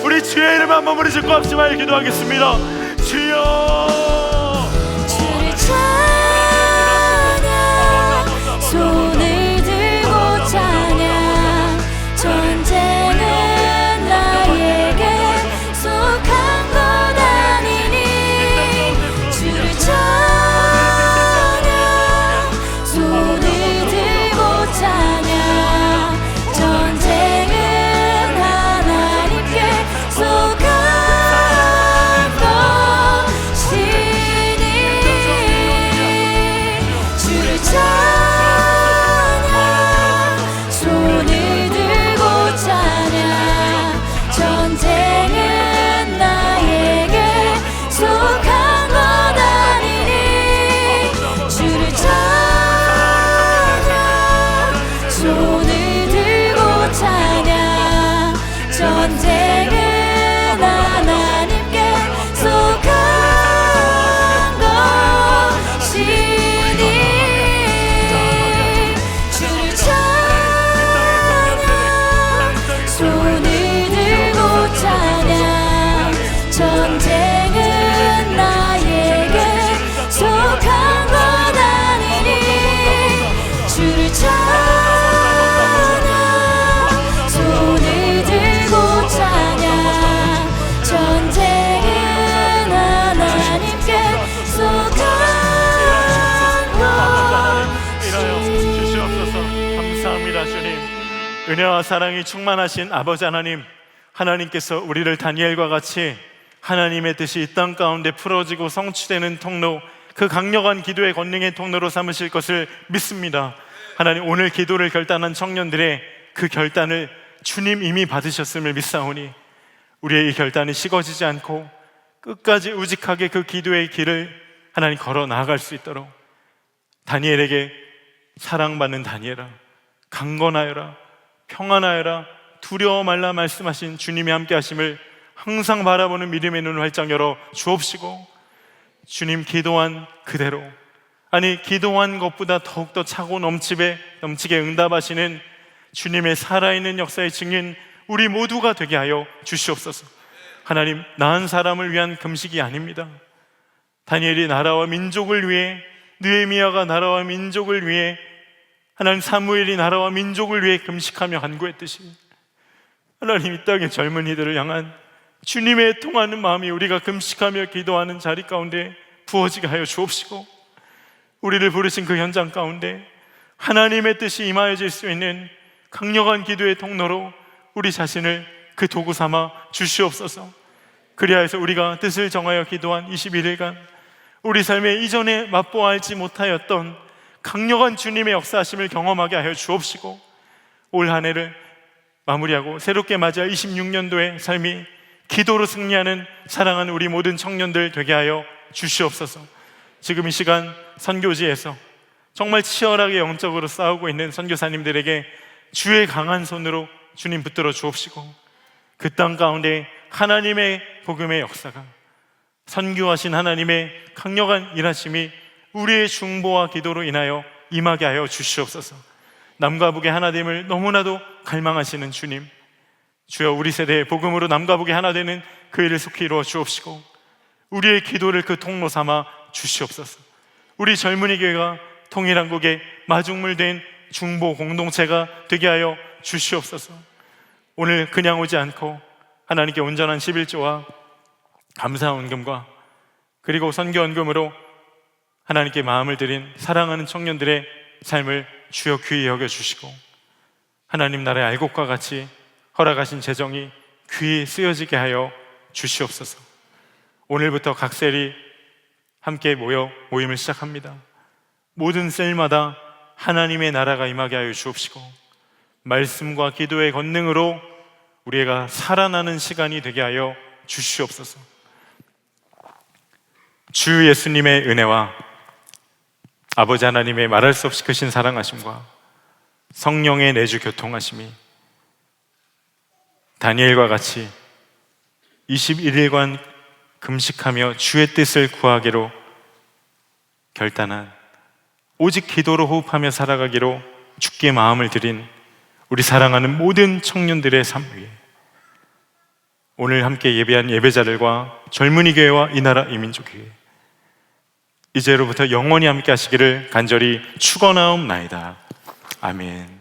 우리 주의 이름 한 번 부르짖고 합심하여 기도하겠습니다. 주여, 주를 찬양, 손을 들고 찬양. 전쟁은 나에게 속한 것 아니니. 주를 찬양, 손을 들고 찬양. 전쟁은 하나님께 속한 것이니. 주를 찬양, 손을 들고 찬양. 전쟁은 나에게 속한 것 아니니. 주를 찬양, 손을 들고 찬양. 전쟁은 하나님께 속한 것이니. 주를 찬양, 손을 들고 찬양. 전쟁은 나에게 속한 것 아니니. 주를 찬양, 손을 들고 찬양. 전쟁은 하나님께 속한 주시옵소서. 것이니. 감사합니다. 주님, 은혜와 사랑이 충만하신 아버지 하나님, 하나님께서 우리를 다니엘과 같이 하나님의 뜻이 이 땅 가운데 풀어지고 성취되는 통로, 그 강력한 기도의 권능의 통로로 삼으실 것을 믿습니다. 하나님, 오늘 기도를 결단한 청년들의 그 결단을 주님 이미 받으셨음을 믿사오니 우리의 이 결단이 식어지지 않고 끝까지 우직하게 그 기도의 길을 하나님 걸어 나아갈 수 있도록, 다니엘에게 사랑받는 다니엘아, 강건하여라, 평안하여라, 두려워 말라 말씀하신 주님이 함께 하심을 항상 바라보는 믿음의 눈을 활짝 열어 주옵시고, 주님 기도한 그대로, 아니 기도한 것보다 더욱더 차고 넘치게 응답하시는 주님의 살아있는 역사의 증인 우리 모두가 되게 하여 주시옵소서. 하나님, 나은 사람을 위한 금식이 아닙니다. 다니엘이 나라와 민족을 위해, 느헤미야가 나라와 민족을 위해, 하나님 사무엘이 나라와 민족을 위해 금식하며 간구했듯이 하나님, 이 땅의 젊은이들을 향한 주님의 통하는 마음이 우리가 금식하며 기도하는 자리 가운데 부어지게 하여 주옵시고, 우리를 부르신 그 현장 가운데 하나님의 뜻이 임하여질 수 있는 강력한 기도의 통로로 우리 자신을 그 도구 삼아 주시옵소서. 그리하여서 우리가 뜻을 정하여 기도한 21일간 우리 삶에 이전에 맛보아알지 못하였던 강력한 주님의 역사하심을 경험하게 하여 주옵시고, 올 한 해를 마무리하고 새롭게 맞이할 26년도의 삶이 기도로 승리하는 사랑하는 우리 모든 청년들 되게 하여 주시옵소서. 지금 이 시간 선교지에서 정말 치열하게 영적으로 싸우고 있는 선교사님들에게 주의 강한 손으로 주님 붙들어 주옵시고, 그 땅 가운데 하나님의 복음의 역사가, 선교하신 하나님의 강력한 일하심이 우리의 중보와 기도로 인하여 임하게 하여 주시옵소서. 남과 북의 하나됨을 너무나도 갈망하시는 주님, 주여 우리 세대의 복음으로 남과 북의 하나 되는 그 일을 속히 이루어 주옵시고, 우리의 기도를 그 통로 삼아 주시옵소서. 우리 젊은이 교회가 통일한국의 마중물된 중보 공동체가 되게 하여 주시옵소서. 오늘 그냥 오지 않고 하나님께 온전한 11조와 감사헌금과 그리고 선교헌금으로 하나님께 마음을 드린 사랑하는 청년들의 삶을 주여 귀히 여겨주시고, 하나님 나라의 알곡과 같이 허락하신 재정이 귀히 쓰여지게 하여 주시옵소서. 오늘부터 각 셀이 함께 모여 모임을 시작합니다. 모든 셀마다 하나님의 나라가 임하게 하여 주옵시고, 말씀과 기도의 권능으로 우리가 살아나는 시간이 되게 하여 주시옵소서. 주 예수님의 은혜와 아버지 하나님의 말할 수 없이 크신 사랑하심과 성령의 내주 교통하심이 다니엘과 같이 21일간 금식하며 주의 뜻을 구하기로 결단한, 오직 기도로 호흡하며 살아가기로 주께 마음을 드린 우리 사랑하는 모든 청년들의 삶 위에, 오늘 함께 예배한 예배자들과 젊은이 교회와 이 나라 이민족 교회, 이제로부터 영원히 함께 하시기를 간절히 축원하옵나이다. 아멘.